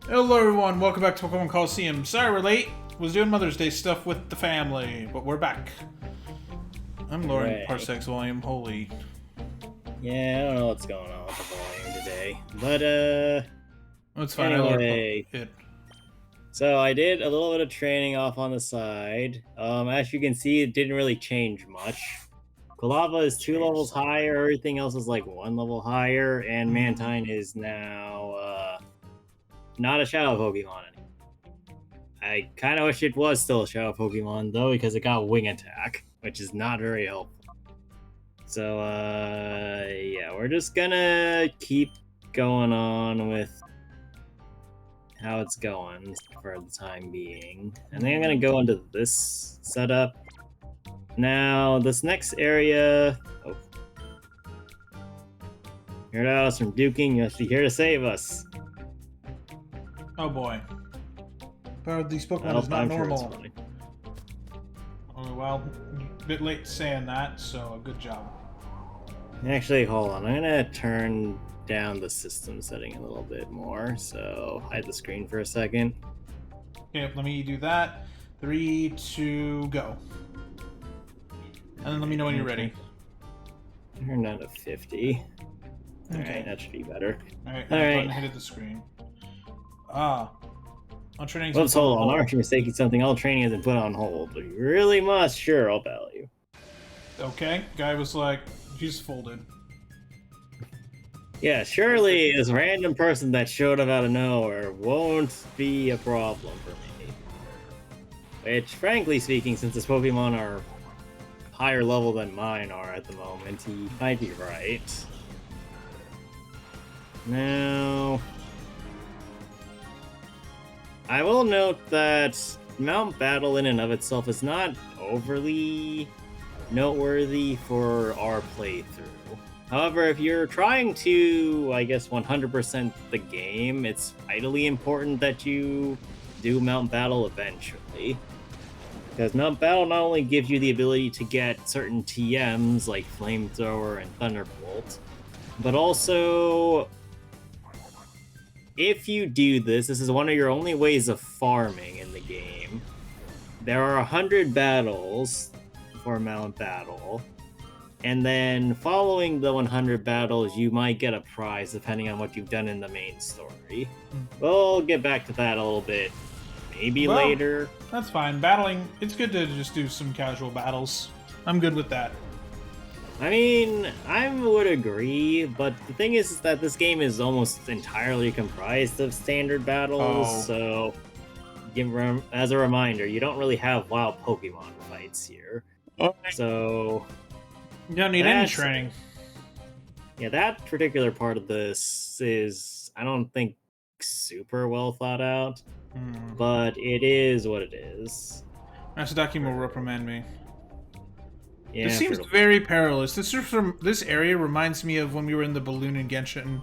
Hello everyone, welcome back to Pokemon Colosseum. Sorry we're late. Was doing Mother's Day stuff with the family, but we're back. I'm lowering Right. Parsec's volume, holy. Yeah, I don't know what's going on with the volume today. But, It's fine, anyway. I lowered it. So I did a little bit of training off on the side. As you can see, it didn't really change much. Kalava is 2 levels higher, everything else is like 1 level higher, and Mantine is now, not a Shadow Pokemon anymore. I kind of wish it was still a Shadow Pokemon, though, because it got Wing Attack, which is not very helpful. So, yeah, we're just gonna keep going on with how it's going for the time being. And then I'm gonna go into this setup. Now, this next area... Oh. Heard us from Duking, you must be here to save us. Oh boy. Power of these Pokemon Well, is not I'm sure it's normal. fine. Oh, well, a bit late saying that, so good job. Actually, hold on. I'm gonna turn down the system setting a little bit more, so hide the screen for a second. Okay, let me do that. 3, 2, go. And then let me know when you're ready. Turn down to 50. Okay. Alright, that should be better. Alright, Alright. hit the screen. Ah. I'm training. Whoops, hold on. Aren't you mistaking something? All training has been put on hold. But you really must. Sure, I'll battle you. Okay. Guy was like, he's folded. Yeah, surely this random person that showed up out of nowhere won't be a problem for me. Which, frankly speaking, since his Pokemon are higher level than mine are at the moment, he might be right. Now... I will note that Mount Battle in and of itself is not overly noteworthy for our playthrough. However, if you're trying to, I guess, 100% the game, it's vitally important that you do Mount Battle eventually. Because Mount Battle not only gives you the ability to get certain TMs like Flamethrower and Thunderbolt, but also... if you do this is one of your only ways of farming in the game. There are 100 battles for Mount Battle, and then following the 100 battles, you might get a prize depending on what you've done in the main story. We'll get back to that a little bit, maybe later. That's fine. Battling, it's good to just do some casual battles. I'm good with that. I mean, I would agree, but the thing is that this game is almost entirely comprised of standard battles, so as a reminder, you don't really have wild Pokemon fights here. So... you don't need any training. Yeah, that particular part of this is, I don't think, super well thought out, but it is what it is. Master Dakim will reprimand me. Yeah, this seems very perilous. This area reminds me of when we were in the Balloon in Genshin,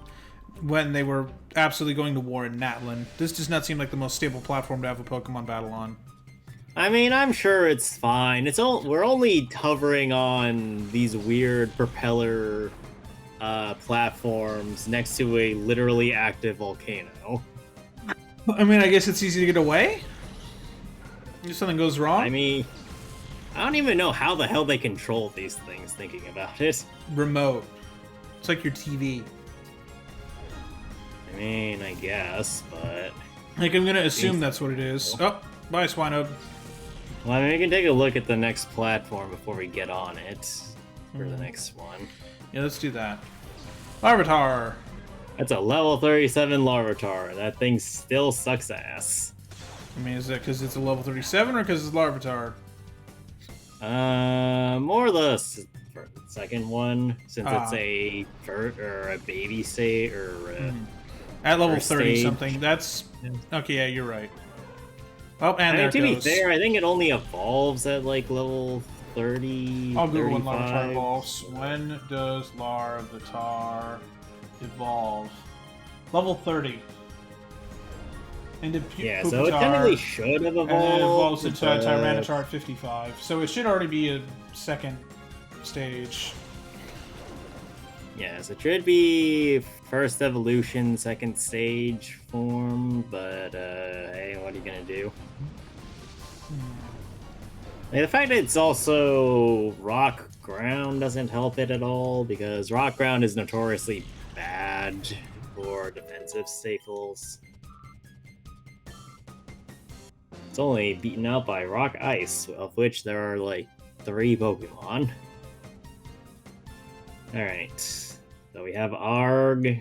when they were absolutely going to war in Natlan. This does not seem like the most stable platform to have a Pokemon battle on. I mean, I'm sure it's fine. We're only hovering on these weird propeller platforms next to a literally active volcano. I mean, I guess it's easy to get away? If something goes wrong? I mean... I don't even know how the hell they control these things, thinking about it. Remote. It's like your TV. I mean, I guess, but... like, I'm gonna assume that's what it is. Oh, bye, Swinode. Well, I mean, we can take a look at the next platform before we get on it for the next one. Yeah, let's do that. Larvitar! That's a level 37 Larvitar. That thing still sucks ass. I mean, is that because it's a level 37 or because it's Larvitar? More the second one, since it's a or a baby state or at level 30 stage. Something. That's okay. Yeah, you're right. Oh, and I mean, there to it goes. be fair, I think it only evolves at like level 30. I'll Google when 35. Larvitar evolves. When does Larvitar evolve? Level 30. Into yeah, Pupitar, so it technically should have evolved. And then it evolves into Tyranitar at 55. So it should already be a second stage. Yes, it should be first evolution, second stage form, but hey, what are you gonna do? Like, the fact that it's also rock ground doesn't help it at all, because rock ground is notoriously bad for defensive staples. It's only beaten out by rock ice, of which there are like 3 Pokemon. Alright, so we have Arg,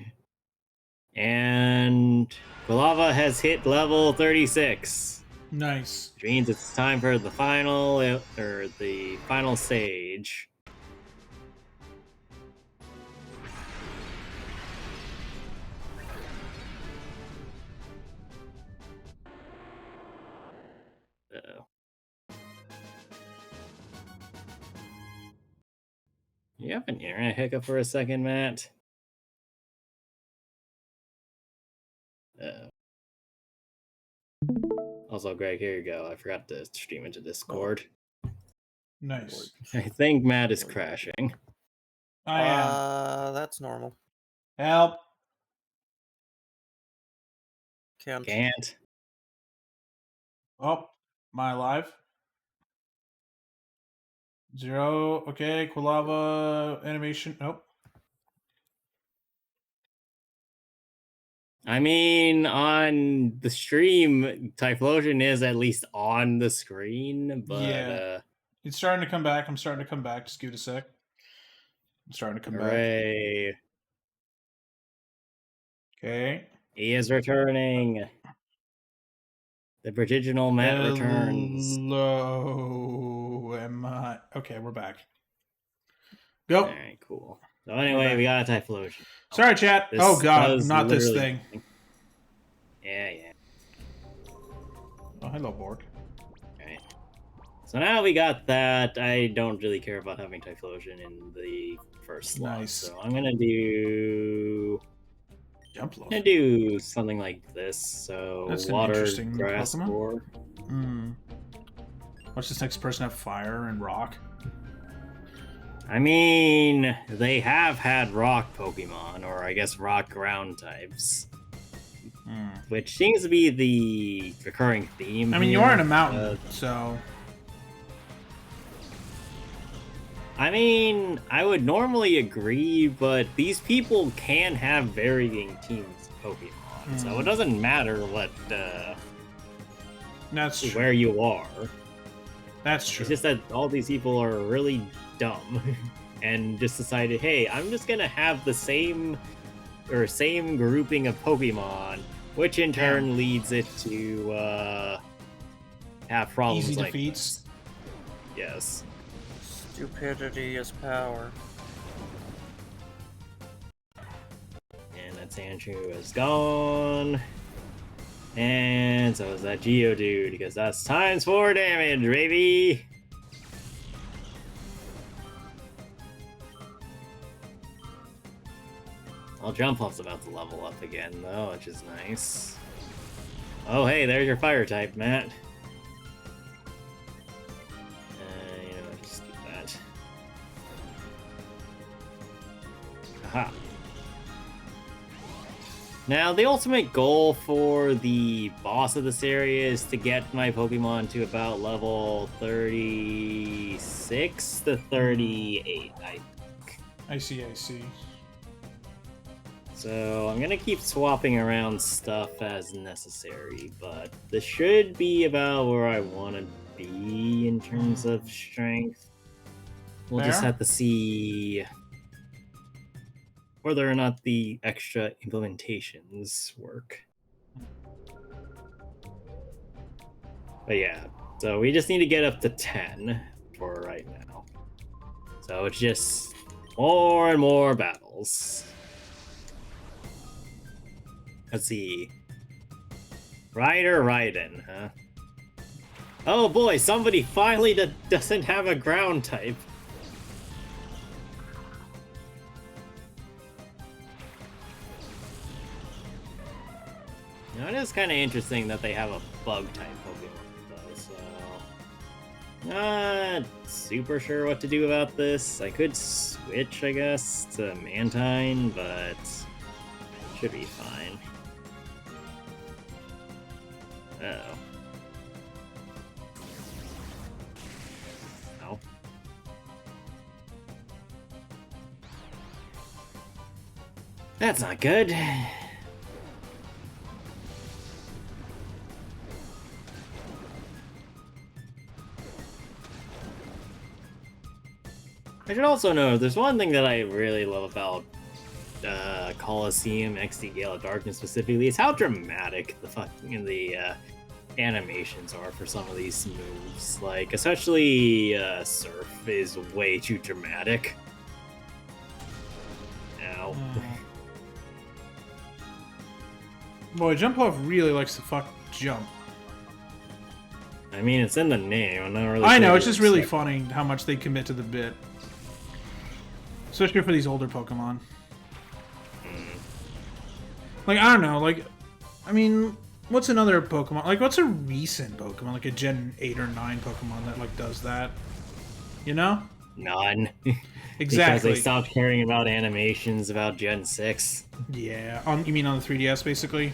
and Quilava has hit level 36. Nice. Which means it's time for the final, or the final stage. Uh-oh. You have an internet hiccup for a second, Matt? Uh-oh. Also, Greg, here you go. I forgot to stream into Discord. Nice. I think Matt is crashing. I am. That's normal. Help. Can't. Oh, am I alive? 0. Okay, Quilava animation. Nope. I mean, on the stream, Typhlosion is at least on the screen, but Yeah. It's starting to come back. I'm starting to come back. Just give it a sec. I'm starting to come back. hooray. Okay. He is returning. The prodigal Matt returns. Hello. Am I? Okay, we're back. Go. Alright, cool. So anyway, we got a Typhlosion. Sorry, chat. This Oh god, does not this literally thing. nothing. Yeah. Oh, hello, Borg. Alright. So now we got that. I don't really care about having Typhlosion in the first slot. Nice. So I'm gonna do... Jump low. I'm gonna do something like this. So That's an water, interesting grass, Pokemon. core. Watch this next person have fire and rock. I mean, they have had rock Pokemon, or I guess rock ground types. Which seems to be the recurring theme. I mean, you here. are in a mountain, so... I mean, I would normally agree, but these people can have varying teams of Pokemon, so it doesn't matter what That's true. where you are. That's true. It's just that all these people are really dumb and just decided, hey, I'm just gonna have the same grouping of Pokemon, which in turn leads it to have problems Easy like defeats. this. Yes. Stupidity is power. And that Sandshrew is gone. And so is that Geodude, because that's times 4 damage, baby! Well, Jumpluff's about to level up again, though, which is nice. Oh, hey, there's your fire type, Matt. You know, just do that. Aha. Now, the ultimate goal for the boss of this area is to get my Pokemon to about level 36 to 38, I think. I see. So I'm gonna keep swapping around stuff as necessary, but this should be about where I want to be in terms of strength. We'll just Fair. have to see whether or not the extra implementations work. But yeah, so we just need to get up to 10 for right now. So it's just more and more battles. Let's see. Ryder Raiden, huh? Oh boy, somebody finally doesn't have a ground type. Now, it is kind of interesting that they have a bug type Pokemon, though, so... Not super sure what to do about this. I could switch, I guess, to Mantine, but... Should be fine. Uh-oh. No. That's not good. I should also know, there's one thing that I really love about Colosseum XD Gale of Darkness specifically, is how dramatic the animations are for some of these moves. Like, especially Surf is way too dramatic. Ow. Boy, Jump Off really likes to fuck jump. I mean, it's in the name. I'm not really I know, sure it's just really funny how much they commit to the bit. Especially for these older Pokemon. Like, I don't know, like, I mean, what's another Pokemon? Like, what's a recent Pokemon? Like a Gen 8 or 9 Pokemon that, like, does that? You know? None. Exactly. Because they stopped caring about animations about Gen 6. Yeah. You mean on the 3DS, basically?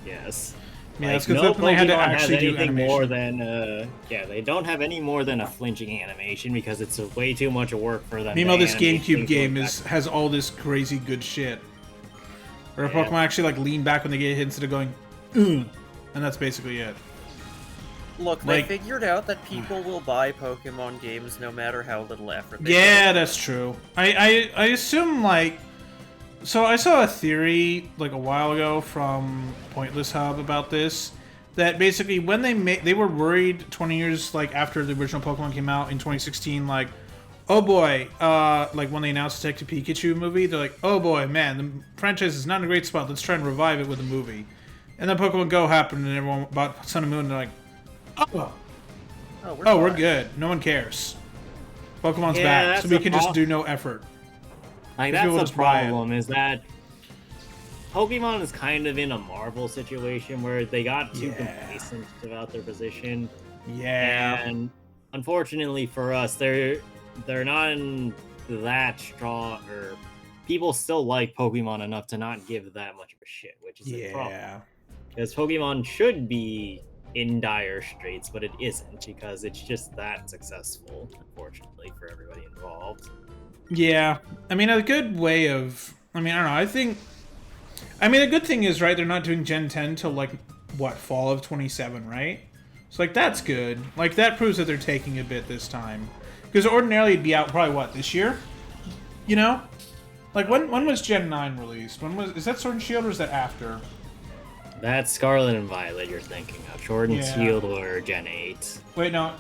Yes. Yeah, Like, that's because no they had to Pokemon actually has do anything animation. more than yeah, they don't have any more than a flinching animation because it's way too much work for them. Meanwhile, to this animate GameCube things game like is has all this crazy good shit. Where Yeah. Pokemon actually like lean back when they get hit instead of going, "Ugh," and that's basically it. Look, Like- they figured out that people will buy Pokemon games no matter how little effort they Yeah, that's true. I assume like, so I saw a theory like a while ago from Pointless Hub about this. That basically when they were worried 20 years like after the original Pokemon came out in 2016, like, oh boy, like when they announced the Detective Pikachu movie, they're like, oh boy, man, the franchise is not in a great spot. Let's try and revive it with a movie. And then Pokemon Go happened, and everyone bought Sun and Moon. And they're like, oh, we're fine. good. No one cares. Pokemon's Yeah, back, that's so we the can just prob- do no effort. Like, People will that's just the buy it. problem, is that Pokemon is kind of in a Marvel situation where they got too Yeah. complacent about their position. Yeah. And unfortunately for us, they're not in that strong, or people still like Pokemon enough to not give that much of a shit, which is a problem. Yeah. Because Pokemon should be in dire straits, but it isn't because it's just that successful, unfortunately, for everybody involved. Yeah. I mean, a good way of... I mean, I don't know. I mean, the good thing is, right, they're not doing Gen 10 till, like, what, fall of 27, right? So, like, that's good. Like, that proves that they're taking a bit this time. Because ordinarily it'd be out probably, what, this year? You know? Like, when was Gen 9 released? Is that Sword and Shield or is that after? That's Scarlet and Violet you're thinking of. Sword and Yeah. Shield or Gen 8. Wait, no.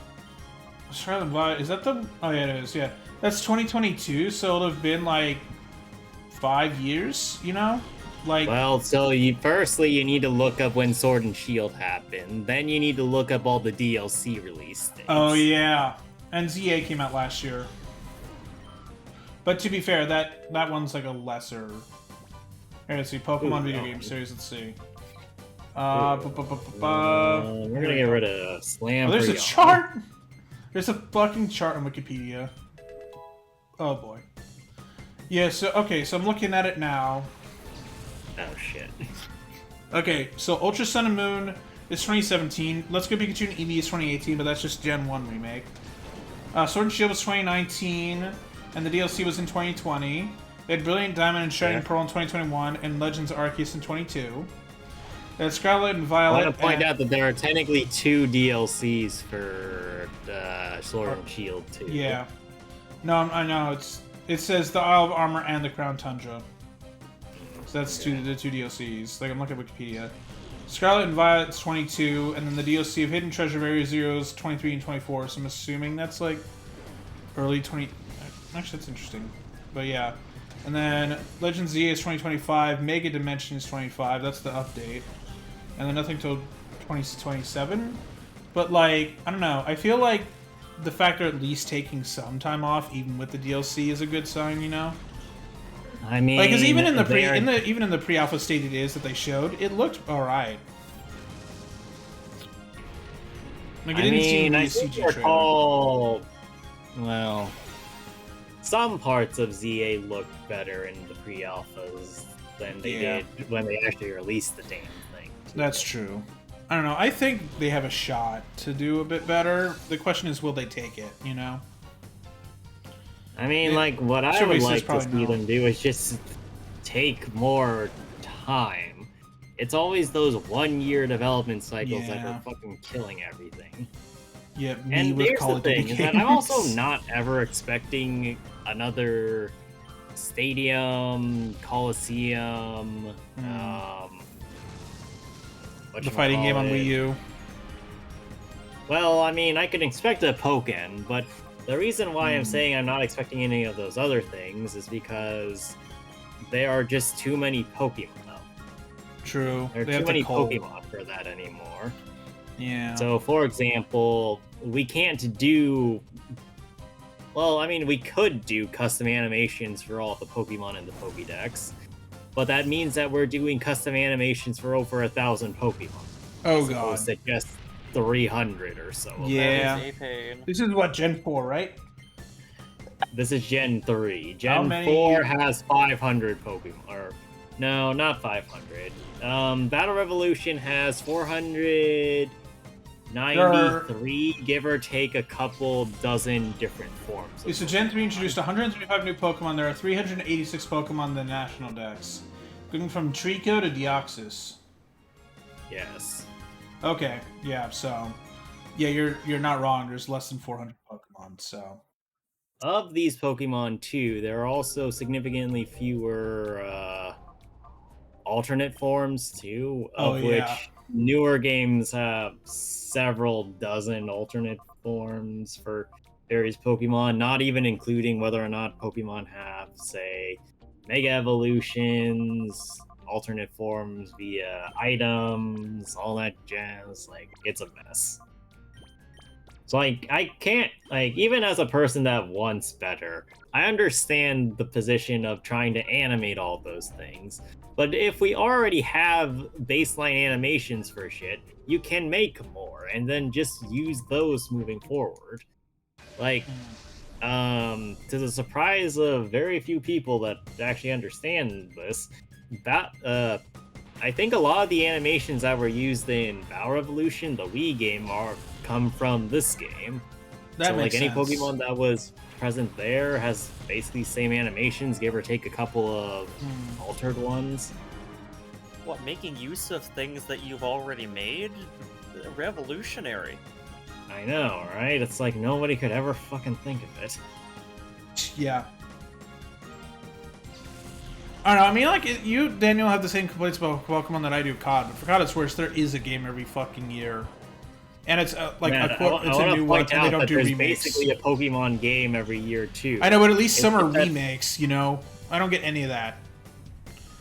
Scarlet and Violet, is that the... Oh, yeah, it is, yeah. That's 2022, so it'll have been, like, 5 years, you know? Like... Well, so firstly you need to look up when Sword and Shield happened. Then you need to look up all the DLC release dates. Oh, yeah. And ZA came out last year. But to be fair, that one's like a lesser... Here, let's see. Pokemon Ooh, video no. game series, let's see. We're gonna get rid of Slam. Oh, there's for a y'all. chart! There's a fucking chart on Wikipedia. Oh, boy. Yeah, so, okay, so I'm looking at it now. Oh shit. Okay, so Ultra Sun and Moon is 2017. Let's Go Pikachu and Eevee is 2018, but that's just Gen 1 remake. Sword and Shield was 2019, and the DLC was in 2020. They had Brilliant Diamond and Shining Yeah. Pearl in 2021, and Legends Arceus in 22. They had Scarlet and I Violet. want to point and- out that there are technically 2 DLCs for Sword and Shield too. Yeah. No, I know. It says the Isle of Armor and the Crown Tundra. So that's the two DLCs. Like, I'm looking at Wikipedia. Scarlet and Violet's 22, and then the DLC of Hidden Treasure of Area Zero is 23 and 24, so I'm assuming that's, like, early 20... Actually, that's interesting. But, yeah. And then Legends Z is 2025, Mega Dimension is 25, that's the update. And then nothing till 2027? But, like, I don't know. I feel like the fact they're at least taking some time off, even with the DLC, is a good sign, you know? I mean, Like, because even in the they are- even in the pre-alpha state it is that they showed, it looked all right. Like, it I didn't seem mean, to be I a think CG they're trailer. called. Well, some parts of ZA look better in the pre-alphas than they did when they actually released the damn thing. That's true. I don't know. I think they have a shot to do a bit better. The question is, will they take it, you know? I mean, like, what I would like to see them do is just take more time. It's always those 1-year development cycles that are fucking killing everything. Yeah, and here's the thing, is that I'm also not ever expecting another Stadium, Colosseum, the fighting game on Wii U. Well, I mean, I could expect a Pokken, but the reason why I'm saying I'm not expecting any of those other things is because there are just too many Pokemon. True. There are too many Pokemon for that anymore. Yeah. So, for example, we can't do... Well, I mean, we could do custom animations for all the Pokemon in the Pokédex, but that means that we're doing custom animations for over 1,000 Pokemon. Oh, God. To just 300 or so. Yeah. This is what, Gen 4, right? This is Gen 3. Gen 4 has 500 Pokemon. Or, no, not 500. Battle Revolution has 493, give or take a couple dozen different forms. So Gen 3 introduced 135 new Pokemon. There are 386 Pokemon in the National Dex. Going from Trico to Deoxys. Yes. Okay, yeah, so... Yeah, you're not wrong. There's less than 400 Pokemon, so... Of these Pokemon, too, there are also significantly fewer alternate forms, too, of which newer games have several dozen alternate forms for various Pokemon, not even including whether or not Pokemon have, say, Mega Evolutions, alternate forms via items, all that jazz. Like, it's a mess. So, like, I can't, like, even as a person that wants better, I understand the position of trying to animate all those things. But if we already have baseline animations for shit, you can make more, and then just use those moving forward. Like, to the surprise of very few people that actually understand this, I think a lot of the animations that were used in Battle Revolution, the Wii game, come from this game. That makes any sense. Pokemon that was present there has basically same animations, give or take a couple of altered ones. What, making use of things that you've already made? Revolutionary. I know, right? It's like nobody could ever fucking think of it. Yeah. I don't know, I mean, like, you, Daniel, have the same complaints about Pokemon that I do COD, but for COD, it's worse. There is a game every fucking year. And it's, like, it's a new one, and they don't do remakes. There's basically a Pokemon game every year, too. I know, but at least some are remakes, you know? I don't get any of that.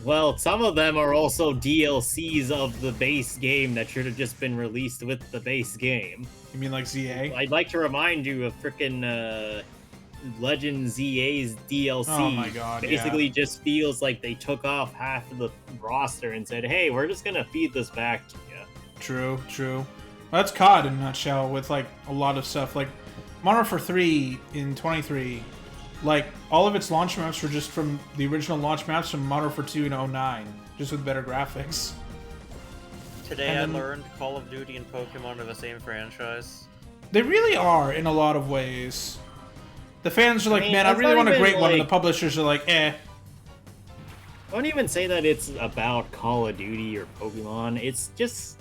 Well, some of them are also DLCs of the base game that should have just been released with the base game. You mean like ZA? I'd like to remind you of frickin' Legend ZA's DLC. Oh my god, basically just feels like they took off half of the roster and said, hey, we're just gonna feed this back to you. True, true. Well, that's COD in a nutshell, with, like, a lot of stuff. Like, Modern Warfare 3 in 23, like, all of its launch maps were just from the original launch maps from Modern Warfare 2 in 09, just with better graphics. Today I learned Call of Duty and Pokemon are the same franchise. They really are, in a lot of ways. The fans are like, man, I really want a great one, and the publishers are like, eh. I wouldn't even say that it's about Call of Duty or Pokemon. It's just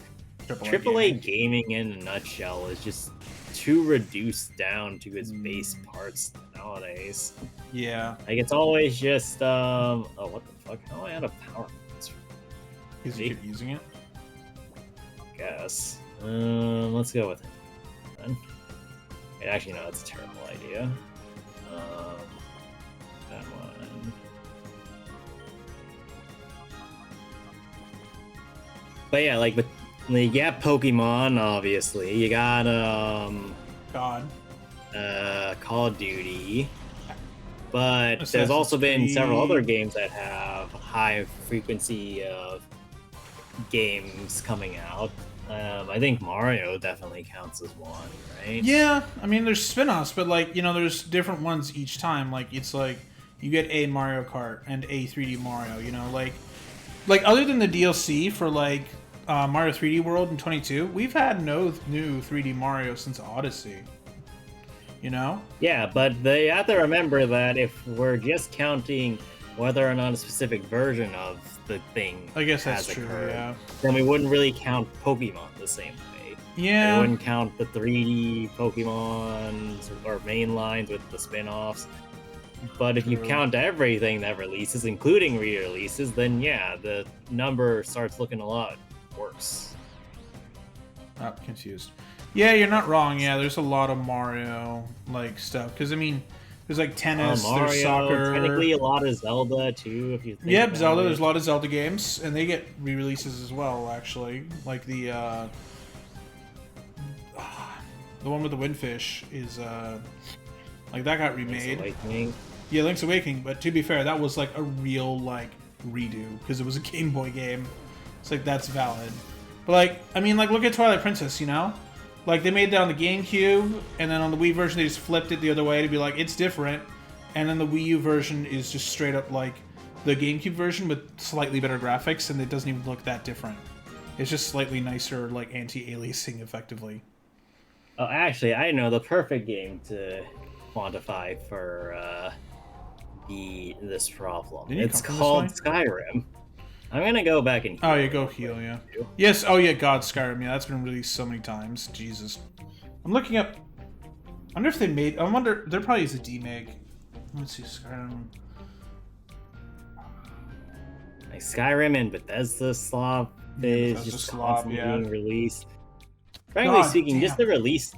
AAA gaming in a nutshell is just too reduced down to its base parts nowadays. Yeah. Like, it's always just, oh, what the fuck? How am I out of power? Because you keep using it? Guess. Let's go with it. Then. Actually, no, that's a terrible idea. That one. But yeah, like, you got Pokemon, obviously. You got, God. Call of Duty. But there's also been several other games that have high frequency of games coming out. I think Mario definitely counts as one, right? Yeah, I mean, there's spin-offs, but, like, you know, there's different ones each time. Like, it's like, you get a Mario Kart and a 3D Mario, you know? Like, Like, other than the DLC for, like, Mario 3D World in 22, we've had no new 3D Mario since Odyssey. You know? Yeah, but they have to remember that if we're just counting whether or not a specific version of the thing I guess that's has true, occurred, yeah. then we wouldn't really count Pokemon the same way. Yeah. We wouldn't count the 3D Pokemon or main lines with the spin-offs. But if you True. count everything that releases, including re-releases, then yeah, the number starts looking a lot worse. I'm confused. Yeah, you're not wrong. Yeah, there's a lot of Mario like stuff. Because I mean, there's like tennis, Mario, there's soccer. Technically, a lot of Zelda too. If you think Yep, about Zelda. it. There's a lot of Zelda games, and they get re-releases as well. Actually, like the one with the Windfish is like that got remade. Link's Awakening. Yeah, Link's Awakening. But to be fair, that was like a real like redo because it was a Game Boy game. It's like that's valid. But like, I mean, like look at Twilight Princess. You know. Like, they made that on the GameCube, and then on the Wii version, they just flipped it the other way to be like, it's different. And then the Wii U version is just straight up like the GameCube version with slightly better graphics, and it doesn't even look that different. It's just slightly nicer, like, anti-aliasing, effectively. Oh, actually, I know the perfect game to quantify for this problem. It's called Skyrim. I'm gonna go back and heal. Oh, yeah, go heal, yeah. Yes, oh yeah, God, Skyrim, yeah, that's been released so many times. Jesus. I'm looking up... I wonder if they made... I wonder... There probably is a demake. Let's see, Skyrim... Like Skyrim and Bethesda slop is just constantly being released. Frankly speaking, just the release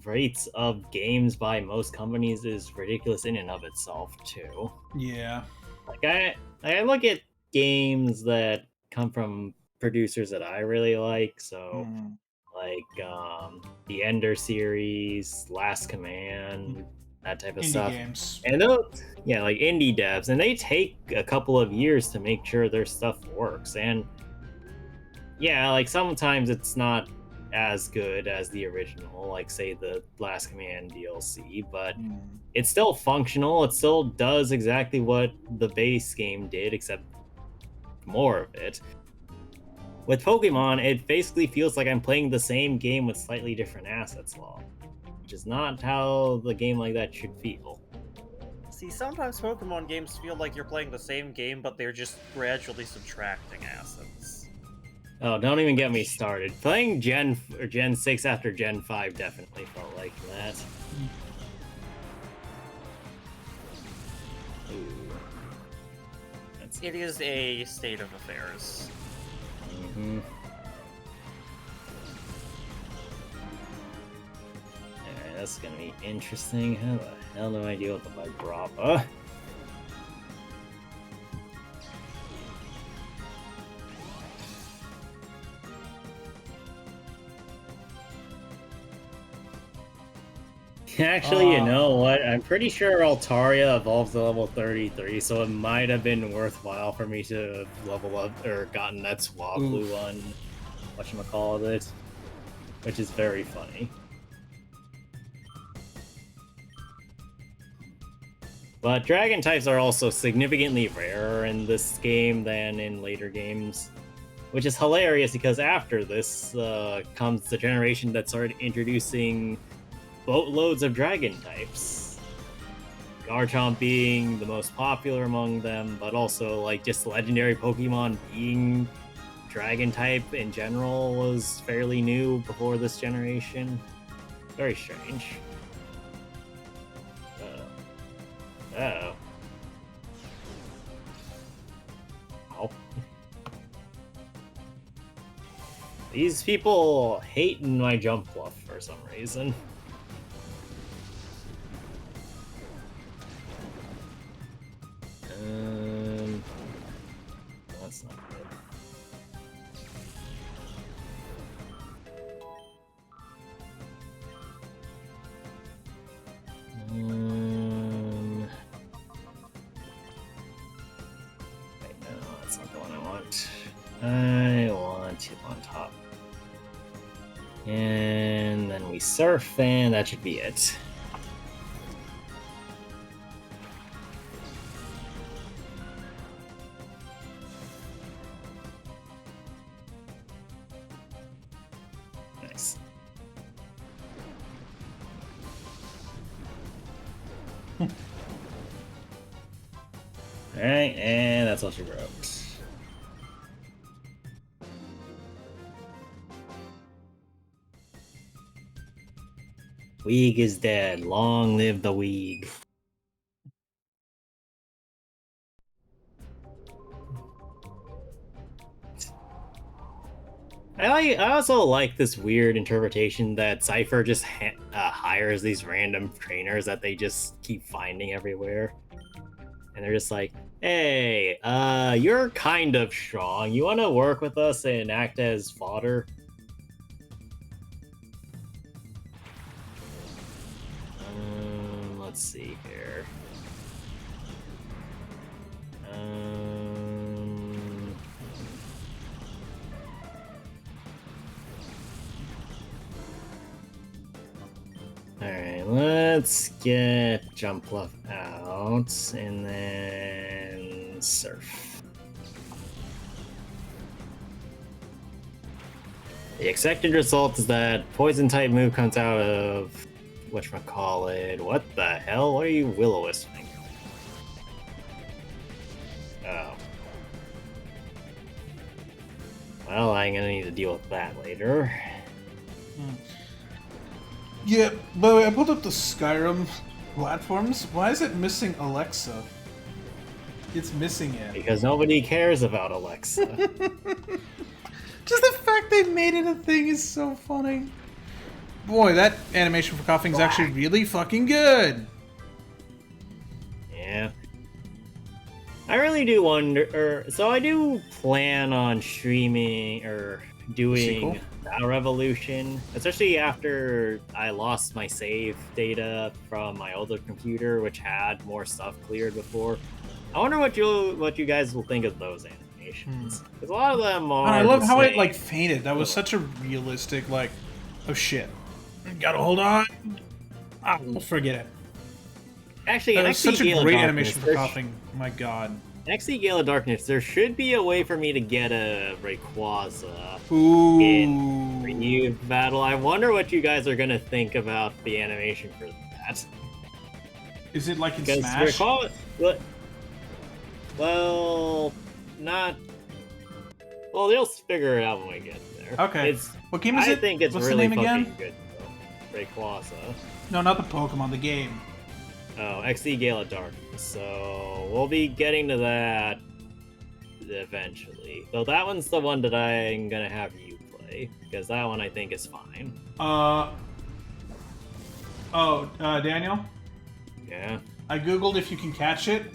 rates of games by most companies is ridiculous in and of itself, too. Yeah. Like, I look at games that come from producers that I really like, so like the Ender series, Last Command, that type of stuff. Games. And those, yeah, like indie devs, and they take a couple of years to make sure their stuff works. And yeah, like sometimes it's not as good as the original, like say the Last Command DLC, but it's still functional. It still does exactly what the base game did, except more of it. With Pokemon, it basically feels like I'm playing the same game with slightly different assets log, which is not how the game like that should feel. See, sometimes Pokemon games feel like you're playing the same game, but they're just gradually subtracting assets. Oh, don't even get me started. Playing Gen 6 after Gen 5 definitely felt like that. It is a state of affairs. Mm-hmm. Alright, that's gonna be interesting. How the hell do I deal with the Vibrava? Actually, you know what? I'm pretty sure Altaria evolved to level 33, so it might have been worthwhile for me to level up or gotten that Swablu on whatchamacallit, which is very funny. But dragon types are also significantly rarer in this game than in later games, which is hilarious because after this comes the generation that started introducing boatloads of dragon types. Garchomp being the most popular among them, but also like just legendary Pokemon being dragon type in general was fairly new before this generation. Very strange. Oh. Ow. These people hate my jump bluff for some reason. That's not good. Wait, no, that's not the one I want. I want him on top. And then we surf, and that should be it. nice. Alright, and that's all she wrote. Weeg is dead. Long live the Weeg. I also like this weird interpretation that Cypher just hires these random trainers that they just keep finding everywhere. And they're just like, hey, you're kind of strong. You want to work with us and act as fodder? Let's see here. Alright, let's get Jump Bluff out, and then Surf. The expected result is that Poison-type move comes out of... whatchamacallit? What the hell? What are you Will-O-Wisping? Oh. Well, I'm gonna need to deal with that later. Yeah, by the way, I pulled up the Skyrim platforms. Why is it missing Alexa? It's missing it. Because nobody cares about Alexa. Just the fact they made it a thing is so funny. Boy, that animation for coughing is actually really fucking good. Yeah. I really do wonder, so I do plan on streaming or doing Battle Revolution, especially after I lost my save data from my older computer, which had more stuff cleared before. I wonder what you guys will think of those animations, because a lot of them are. I love how it like fainted. That was such a realistic like, oh shit, gotta hold on. Forget it. Actually, that was such a great animation for coughing. My god. Next to Gale of Darkness, there should be a way for me to get a Rayquaza in renewed battle. I wonder what you guys are gonna think about the animation for that. Is it like in Smash? Well, not. Well, they'll figure it out when we get there. Okay. What game is it? I think it's What's really the name fucking again? good, though. Rayquaza. No, not the Pokemon, the game. Oh, XD Gale of Darkness. So we'll be getting to that eventually. So that one's the one that I'm gonna have you play, because that one I think is fine. Daniel? Yeah? I googled if you can catch it.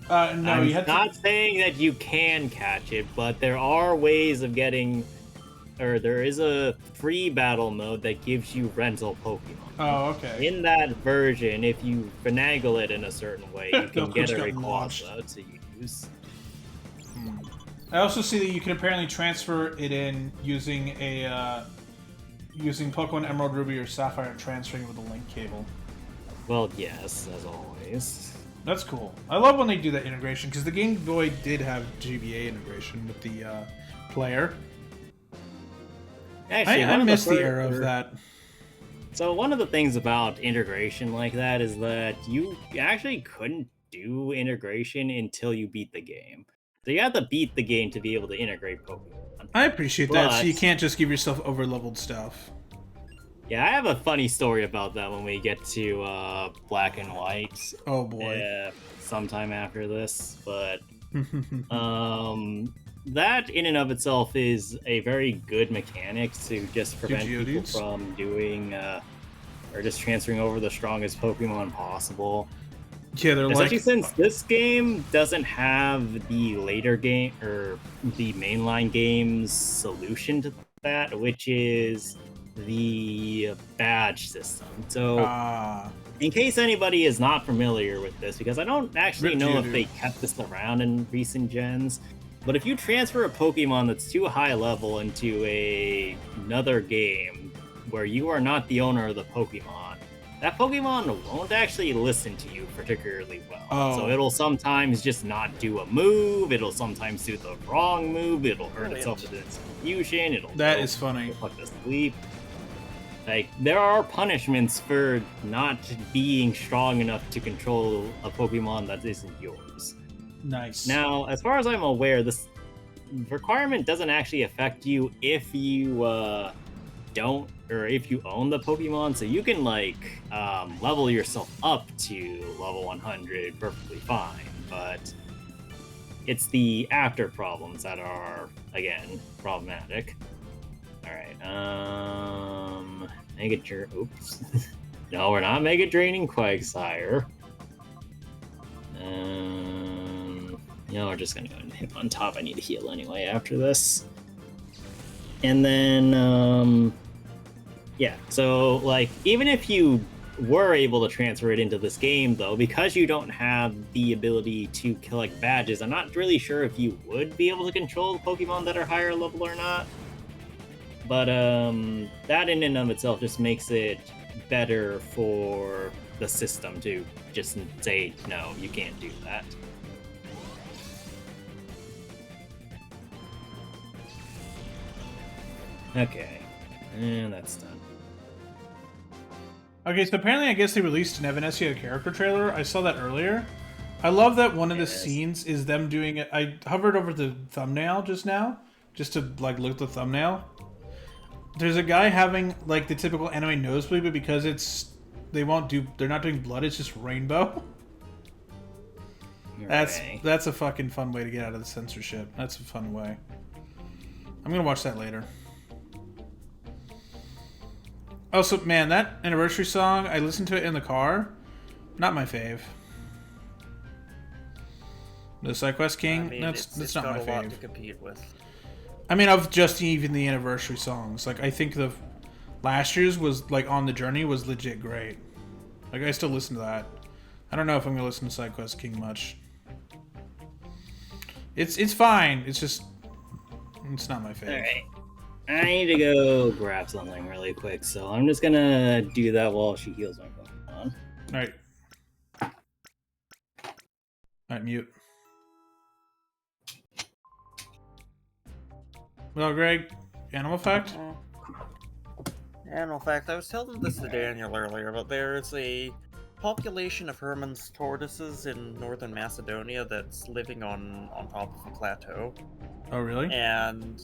No, I'm you have not saying that you can catch it, but there are ways of getting... Or there is a free battle mode that gives you rental Pokemon. Oh, okay. In that version, if you finagle it in a certain way, you can get a get launched. Rayquaza to use. I also see that you can apparently transfer it in using a using Pokemon Emerald, Ruby, or Sapphire and transferring with a link cable. Well, yes, as always. That's cool. I love when they do that integration, because the Game Boy did have GBA integration with the player. Actually, I miss the era of that. So one of the things about integration like that is that you actually couldn't do integration until you beat the game. So you have to beat the game to be able to integrate Pokemon. I appreciate that, so you can't just give yourself over-leveled stuff. Yeah, I have a funny story about that when we get to Black and White. Oh boy. Sometime after this, but that in and of itself is a very good mechanic to just prevent people from doing or just transferring over the strongest Pokemon possible. Yeah, they're especially since this game doesn't have the later game or the mainline game's solution to that, which is the badge system. So in case anybody is not familiar with this, because I don't actually know if they kept this around in recent gens, but if you transfer a Pokemon that's too high level into another game where you are not the owner of the Pokemon, that Pokemon won't actually listen to you particularly well. So it'll sometimes just not do a move, it'll sometimes do the wrong move, it'll hurt itself with its fusion, That is funny. Fuck to sleep. Like, there are punishments for not being strong enough to control a Pokemon that isn't yours. Nice. Now, as far as I'm aware, this requirement doesn't actually affect you if you don't, or if you own the Pokemon, so you can like level yourself up to level 100 perfectly fine, but it's the after problems that are, again, problematic. Alright, oops. No, we're not Mega Draining Quagsire. We're just gonna go and hit on top. I need to heal anyway after this. And then, yeah, so, like, even if you were able to transfer it into this game, though, because you don't have the ability to collect badges, I'm not really sure if you would be able to control Pokemon that are higher level or not. But, that in and of itself just makes it better for the system to just say, no, you can't do that. Okay, and that's done. Okay, so apparently I guess they released an Evanescence character trailer. I saw that earlier. I love that one of the scenes is them doing it. I hovered over the thumbnail just now, just to like look at the thumbnail. There's a guy having like the typical anime nosebleed, but because they're not doing blood, it's just rainbow. That's a fucking fun way to get out of the censorship. That's a fun way. I'm gonna watch that later. Also, man, that anniversary song, I listened to it in the car. Not my fave. The SideQuest King, that's not my fave. It's got a lot to compete with. I mean, of just even the anniversary songs. Like, I think the last year's was, like, On the Journey was legit great. Like, I still listen to that. I don't know if I'm gonna listen to SideQuest King much. It's fine. It's just, it's not my fave. Alright. I need to go grab something really quick, so I'm just gonna do that while she heals my Pokemon. Alright. Alright, mute. Well, Greg, animal fact? Animal fact, I was telling this to Daniel earlier, but there's a population of Herman's tortoises in northern Macedonia that's living on top of a plateau. Oh, really? And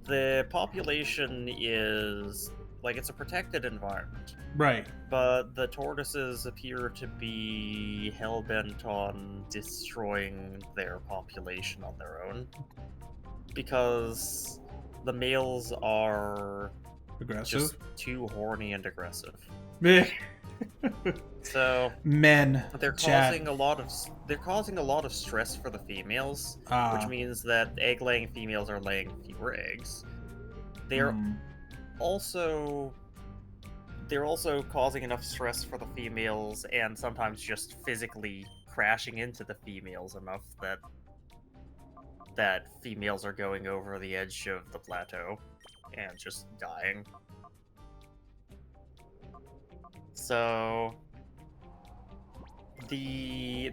the population is, like, it's a protected environment. Right. But the tortoises appear to be hell-bent on destroying their population on their own. Because the males are aggressive, just too horny and aggressive. Meh. So men, they're causing a lot of stress for the females, which means that egg-laying females are laying fewer eggs. They're also causing enough stress for the females, and sometimes just physically crashing into the females enough that females are going over the edge of the plateau and just dying. So the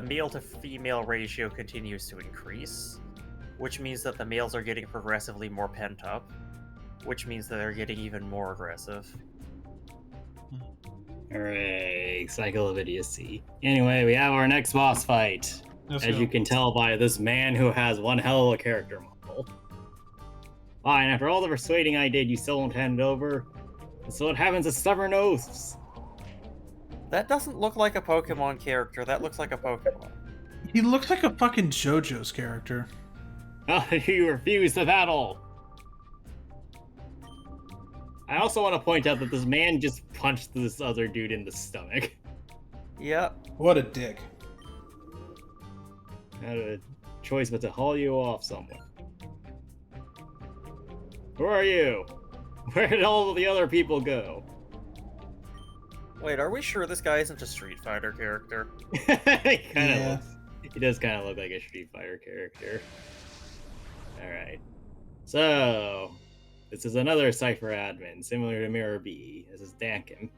male to female ratio continues to increase, which means that the males are getting progressively more pent up, which means that they're getting even more aggressive. Alright, Cycle of Idiocy. Anyway, we have our next boss fight. As you can tell by this man who has one hell of a character model. Fine, after all the persuading I did, you still won't hand it over? And so it happens to stubborn oaths. That doesn't look like a Pokemon character, that looks like a Pokemon. He looks like a fucking JoJo's character. Oh, you refuse the battle! I also want to point out that this man just punched this other dude in the stomach. Yep. What a dick. I had a choice but to haul you off somewhere. Who are you? Where did all the other people go? Wait, are we sure this guy isn't a Street Fighter character? He does kind of look like a Street Fighter character. Alright. So, this is another Cypher admin, similar to Mirror B. This is Dankin.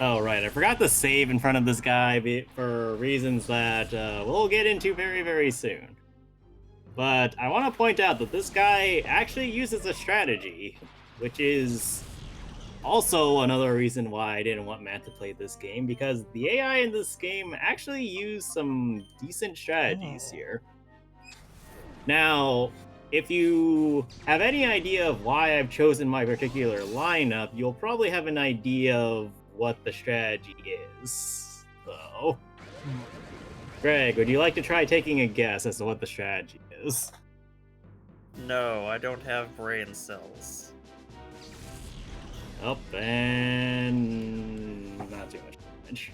Oh, right. I forgot to save in front of this guy for reasons that we'll get into very, very soon. But I want to point out that this guy actually uses a strategy, which is also another reason why I didn't want Matt to play this game, because the AI in this game actually used some decent strategies here. Now, if you have any idea of why I've chosen my particular lineup, you'll probably have an idea of what the strategy is, though. Greg, would you like to try taking a guess as to what the strategy is? No, I don't have brain cells. Oh, and not too much damage.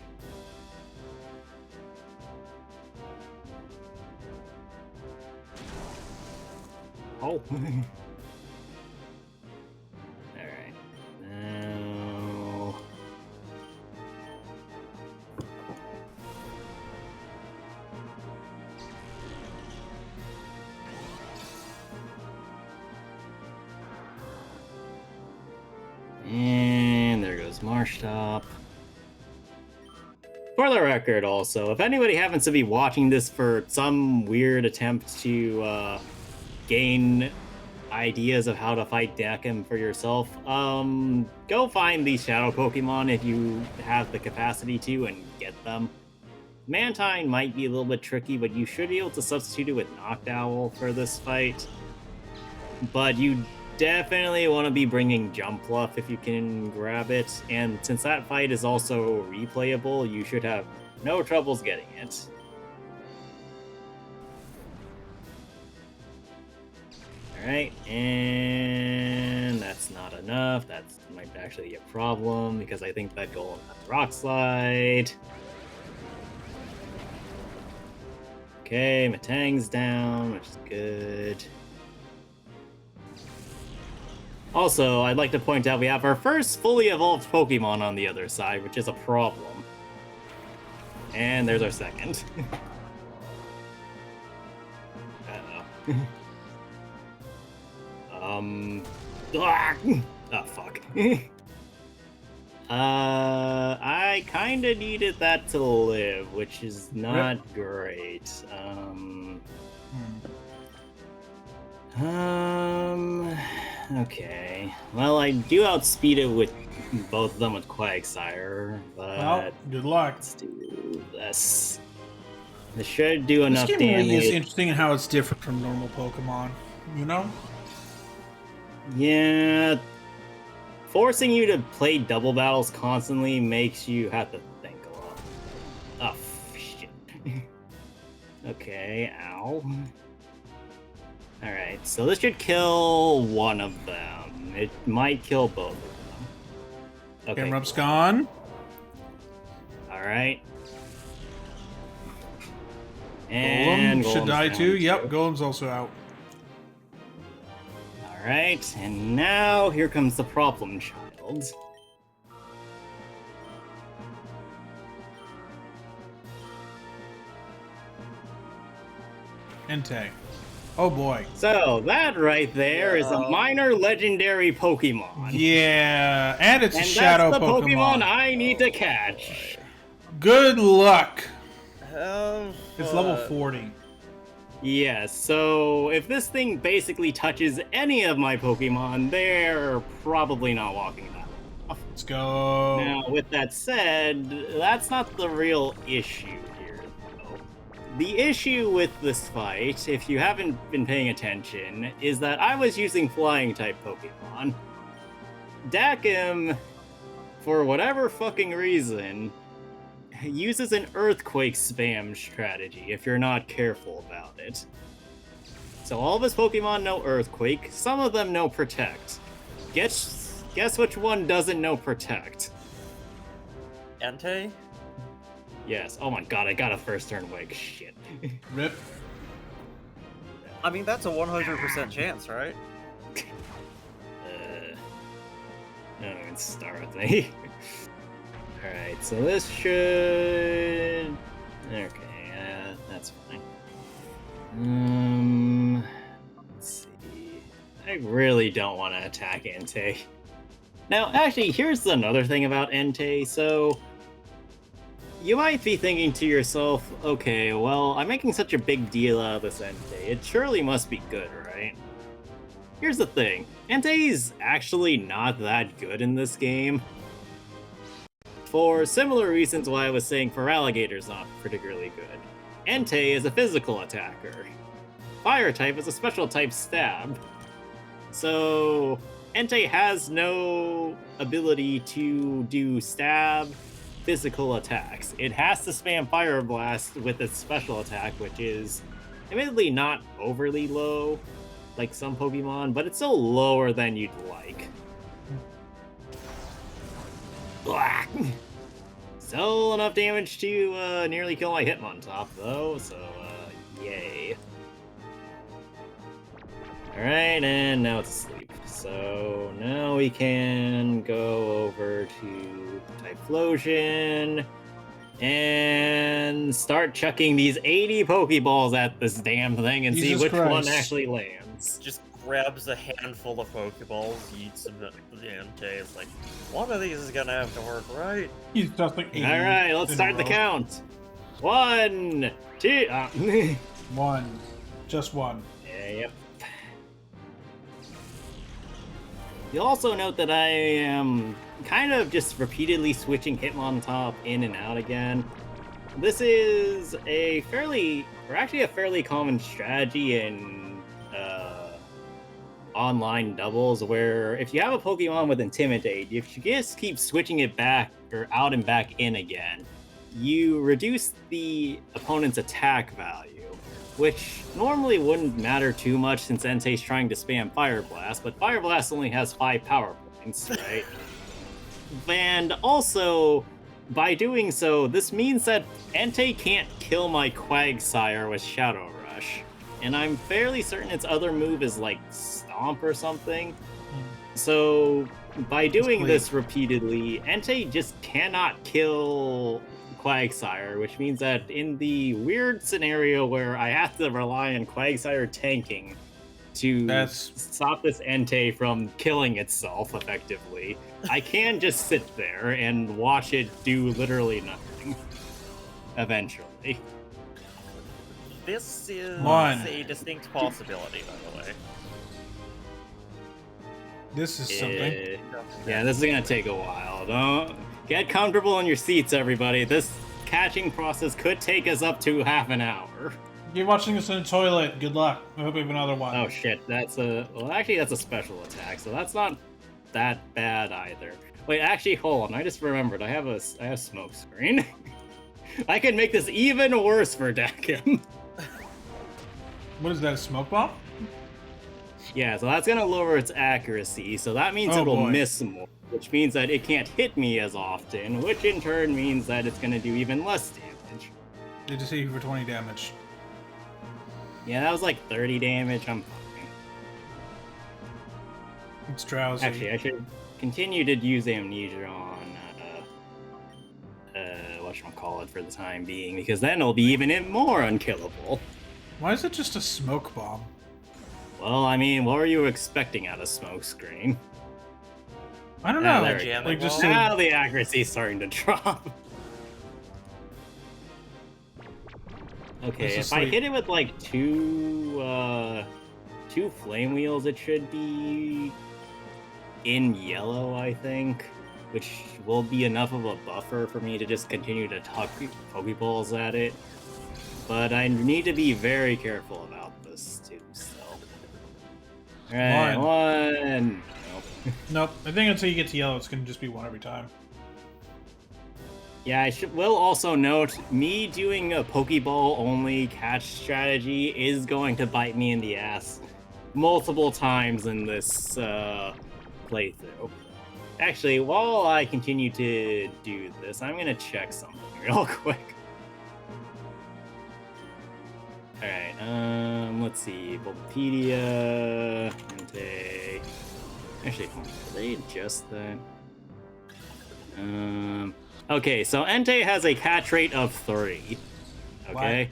Oh. Alright. Now... And there goes Marshtop. For the record, also, if anybody happens to be watching this for some weird attempt to gain ideas of how to fight Dakim for yourself, go find these shadow Pokemon if you have the capacity to and get them. Mantine might be a little bit tricky, but you should be able to substitute it with Noctowl for this fight. But you definitely want to be bringing Jumpluff if you can grab it, and since that fight is also replayable, you should have no troubles getting it. Alright, and that's not enough. That might actually be a problem, because I think that Golem has Rock Slide. Okay, Matang's down, which is good. Also, I'd like to point out we have our first fully evolved Pokemon on the other side, which is a problem. And there's our second. Uh-oh. Oh, fuck. I kinda needed that to live, which is not great. Okay. Well, I do outspeed it with both of them with Quagsire, but... Well, good luck. Let's do this. This should do enough this game damage. really is interesting in how it's different from normal Pokemon, you know? Yeah. Forcing you to play double battles constantly makes you have to think a lot. Oh, shit. Okay, ow. Alright, so this should kill one of them. It might kill both of them. Okay. Camerup's gone. Alright. Golem should Golem's die down too. Yep, Golem's also out. Alright, and now here comes the problem child. Entei. Oh boy. So, that right there is a minor legendary Pokemon. Yeah, and it's And a shadow that's the Pokemon. I need to catch. Good luck. Oh, It's level 40. Yes, so if this thing basically touches any of my Pokemon, they're probably not walking that off. Let's go. Now, with that said, that's not the real issue here, though. The issue with this fight, if you haven't been paying attention, is that I was using Flying-type Pokemon. Dakim, for whatever fucking reason, uses an Earthquake spam strategy if you're not careful about it. So all of his Pokemon know Earthquake, some of them know Protect. Guess which one doesn't know Protect? Entei? Yes. Oh my god, I got a first turn wig. Shit. Rip. I mean, that's a 100% chance, right? No, it's start with me. Alright, so this should... Okay, that's fine. Let's see. I really don't want to attack Entei. Now, actually, here's another thing about Entei. So, you might be thinking to yourself, okay, well, I'm making such a big deal out of this Entei. It surely must be good, right? Here's the thing. Entei's actually not that good in this game. For similar reasons why I was saying Feraligator's not particularly good. Entei is a physical attacker. Fire type is a special type stab. So, Entei has no ability to do stab, physical attacks. It has to spam Fire Blast with its special attack, which is admittedly not overly low, like some Pokemon, but it's still lower than you'd like. Black. Still enough damage to nearly kill my Hitmontop, though, so yay. Alright, and now it's asleep. So now we can go over to Typhlosion and start chucking these 80 Pokeballs at this damn thing and Jesus see which Christ. one actually lands. Just grabs a handful of Pokeballs, eats them at the Entei. It's like, one of these is gonna have to work, right? He's just like 80 Alright, let's in a start the row. count. 1, 2, One. Just one. Yep. You'll also note that I am kind of just repeatedly switching Hitmontop in and out again. This is a fairly common strategy in online doubles, where if you have a Pokemon with Intimidate, if you just keep switching it back or out and back in again, you reduce the opponent's attack value, which normally wouldn't matter too much since Entei's trying to spam Fire Blast, but Fire Blast only has 5 power points, right? And also, by doing so, this means that Entei can't kill my Quagsire with Shadow Rush. And I'm fairly certain its other move is like Stomp or something. So, by doing this repeatedly, Entei just cannot kill Quagsire, which means that in the weird scenario where I have to rely on Quagsire tanking to stop this Entei from killing itself effectively, I can just sit there and watch it do literally nothing. Eventually. This is One. a distinct possibility, by the way. This is something. Yeah, this is gonna take a while. Don't get comfortable in your seats, everybody. This catching process could take us up to half an hour. You're watching this in the toilet. Good luck. I hope we have another one. Oh shit, that's a special attack, so that's not that bad either. Wait, actually, hold on. I just remembered. I have smoke screen. I can make this even worse for Dakim. What is that, a smoke bomb? Yeah, so that's gonna lower its accuracy, so that means it'll miss more, which means that it can't hit me as often, which in turn means that it's gonna do even less damage. They just hit you for 20 damage. Yeah, that was like 30 damage, I'm fine. It's drowsy. Actually, I should continue to use Amnesia on, whatchamacallit for the time being, because then it'll be even more unkillable. Why is it just a smoke bomb? Well, I mean, what were you expecting out of smoke screen? I don't know. Like just now the accuracy's starting to drop. Okay, if I hit it with like two flame wheels, it should be in yellow, I think, which will be enough of a buffer for me to just continue to tuck Pokeballs at it. But I need to be very careful about this too, so. Alright, one. Nope. Nope. I think until you get to yellow, it's going to just be one every time. Yeah, will also note, me doing a Pokeball only catch strategy is going to bite me in the ass multiple times in this playthrough. Actually, while I continue to do this, I'm going to check something real quick. Alright, let's see. Bulbapedia, Entei. Actually, did they adjust that? Okay, so Entei has a catch rate of 3. Okay? What?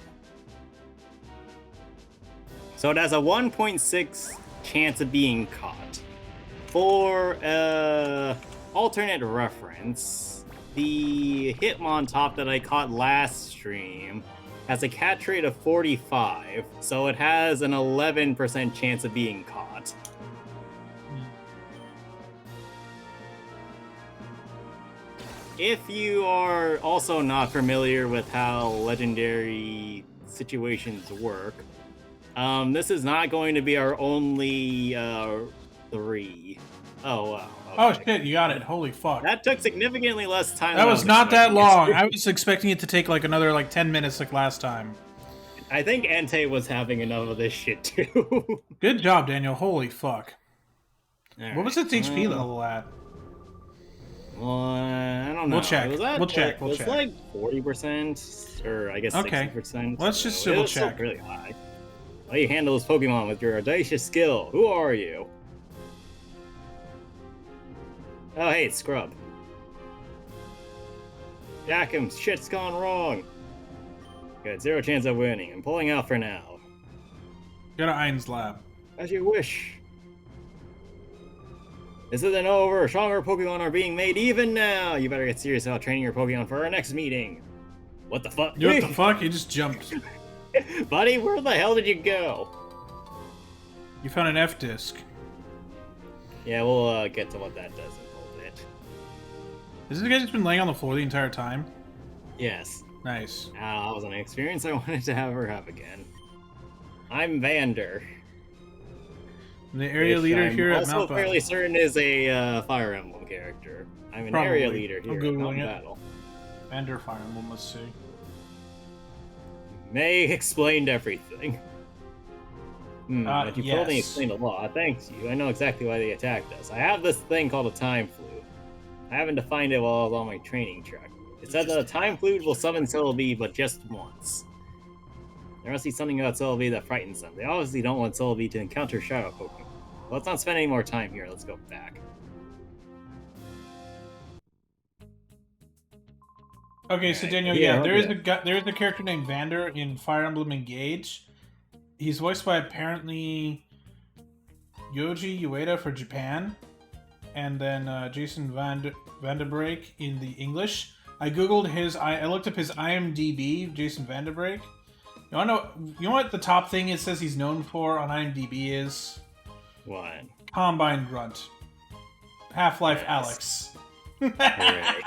So it has a 1.6 chance of being caught. For alternate reference, the Hitmontop that I caught last stream has a catch rate of 45, so it has an 11% chance of being caught. If you are also not familiar with how legendary situations work, this is not going to be our only 3. Oh, wow. Oh Okay. shit, you got it. Holy fuck. That took significantly less time. That than I was not that expecting it long. to. I was expecting it to take like another like 10 minutes like last time. I think Entei was having enough of this shit too. Good job, Daniel. Holy fuck. All What was right. its HP level at? Well, I don't know. We'll check. It was at, We'll check. It We'll was check. like 40%, or I guess Okay. 60%. Let's just so it double was still check. really high. How do you handle this Pokemon with your audacious skill? Who are you? Oh, hey, it's Scrub. Jack him. Shit's gone wrong. Got 0 chance of winning. I'm pulling out for now. Go to Ein's lab. As you wish. This isn't over. Stronger Pokemon are being made even now. You better get serious about training your Pokemon for our next meeting. What the fuck? You know what the fuck? He just jumped. Buddy, where the hell did you go? You found an F disc. Yeah, we'll get to what that does in a little bit. Has this guy just been laying on the floor the entire time? Yes. Nice. That was an experience I wanted to have her have again. I'm Vander. I'm the area which leader I'm here at also Mount fairly Battle. certain is a Fire Emblem character. I'm an area Probably. leader I'm here at Googling Mount it. Battle. Vander Fire Emblem, let's see. May explained everything. But you told me yes. explained a lot. Thanks you. I know exactly why they attacked us. I have this thing called a time flute. I happened to find it while I was on my training track. It said that a time flute will summon Celebi, but just once. There must be something about Celebi that frightens them. They obviously don't want Celebi to encounter Shadow Pokemon. Let's not spend any more time here. Let's go back. Okay, so Alright, Daniel, yeah, yeah, there I'll is do there is a character named Vander in Fire Emblem Engage. He's voiced by apparently Yoji Ueda for Japan, and then Jason Vanderbrake in the English. I googled his. I looked up his IMDb. Jason Vanderbrake. You wanna know? You know what the top thing it says he's known for on IMDb is? What? Combine Grunt. Half-Life Yes. Alex. Hooray.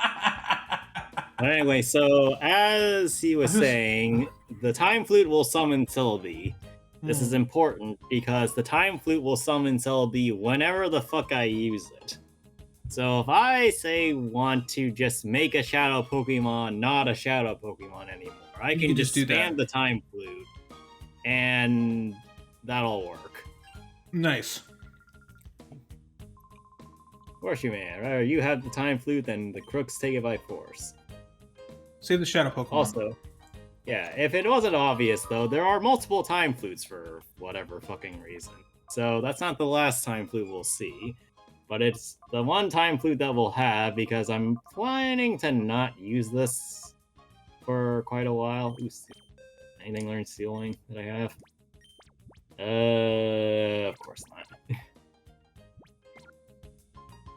Anyway, so as he was saying, the time flute will summon Celebi. This is important because the time flute will summon Celebi whenever the fuck I use it. So if I say want to just make a shadow Pokemon not a shadow Pokemon anymore, I can just do that. spam the time flute and that'll work. Nice. Of course you may. Rather you have the time flute than the crooks take it by force. Save the shadow Pokemon. Also, yeah, if it wasn't obvious though, there are multiple time flutes for whatever fucking reason. So that's not the last time flute we'll see. But it's the one time flute that we'll have because I'm planning to not use this for quite a while. Ooh, anything learned stealing that I have? Of course not.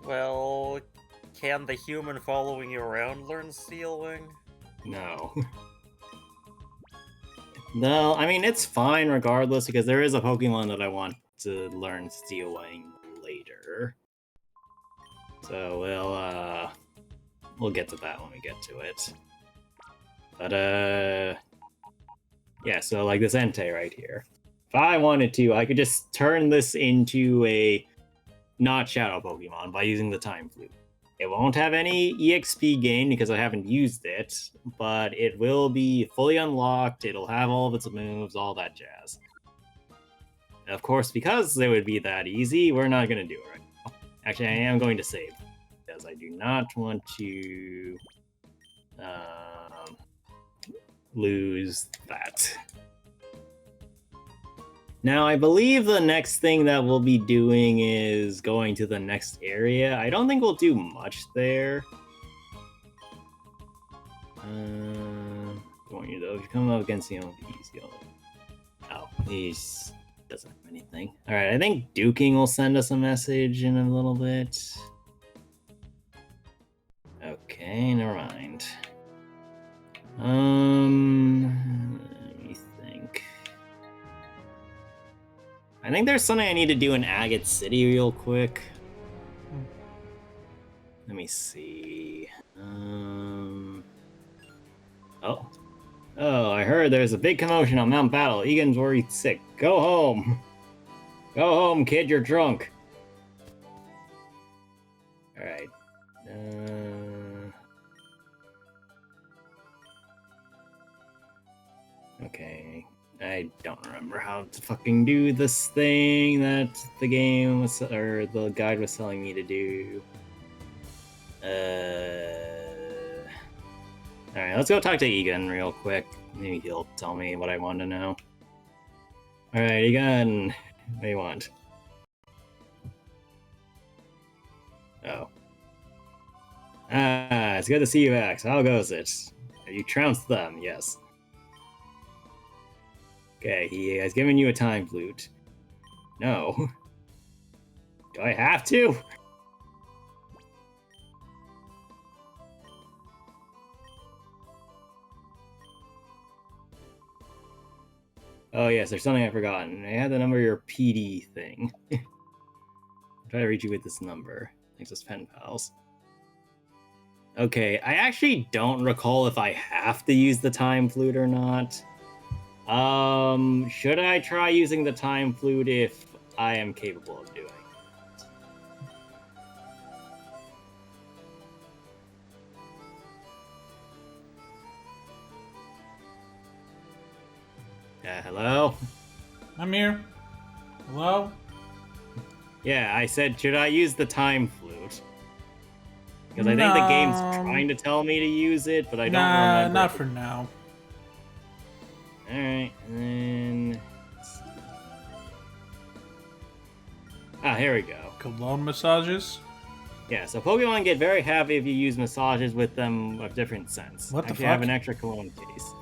Well, can the human following you around learn Steelwing? No. No, I mean, it's fine regardless because there is a Pokemon that I want to learn Steel Wing later. So we'll get to that when we get to it. But yeah, so like this Entei right here. If I wanted to, I could just turn this into a not Shadow Pokemon by using the Time Flute. It won't have any EXP gain because I haven't used it, but it will be fully unlocked, it'll have all of its moves, all that jazz. Of course, because it would be that easy, we're not going to do it right now. Actually, I am going to save, because I do not want to lose that. Now, I believe the next thing that we'll be doing is going to the next area. I don't think we'll do much there. Don't you though? If you come up against the he's going. Oh, he's doesn't have anything. All right, I think Duking will send us a message in a little bit. Okay, never mind. Let me think. I think there's something I need to do in Agate City real quick. Let me see. Oh. Oh, I heard there's a big commotion on Mount Battle. Egan's worried sick. Go home. Go home, kid. You're drunk. All right. Okay. I don't remember how to fucking do this thing that the game was, or the guide was telling me to do. Alright, let's go talk to Egan real quick. Maybe he'll tell me what I want to know. Alright, Egan. What do you want? Oh. Ah, it's good to see you back. So how goes it? You trounced them, yes. Okay, he has given you a time flute. No. Do I have to? Oh yes, there's something I've forgotten. I had the number of your PD thing. I'll try to reach you with this number. Thanks as pen pals. Okay, I actually don't recall if I have to use the time flute or not. Should I try using the time flute if I am capable of doing it? Hello? I'm here. Hello? Yeah, I said, should I use the time flute? Because I think the game's trying to tell me to use it, but I don't remember. Not for now. Alright, and then... Ah, here we go. Cologne massages? Yeah, so Pokemon get very happy if you use massages with them of different scents. What the Actually, fuck? I have an extra cologne case.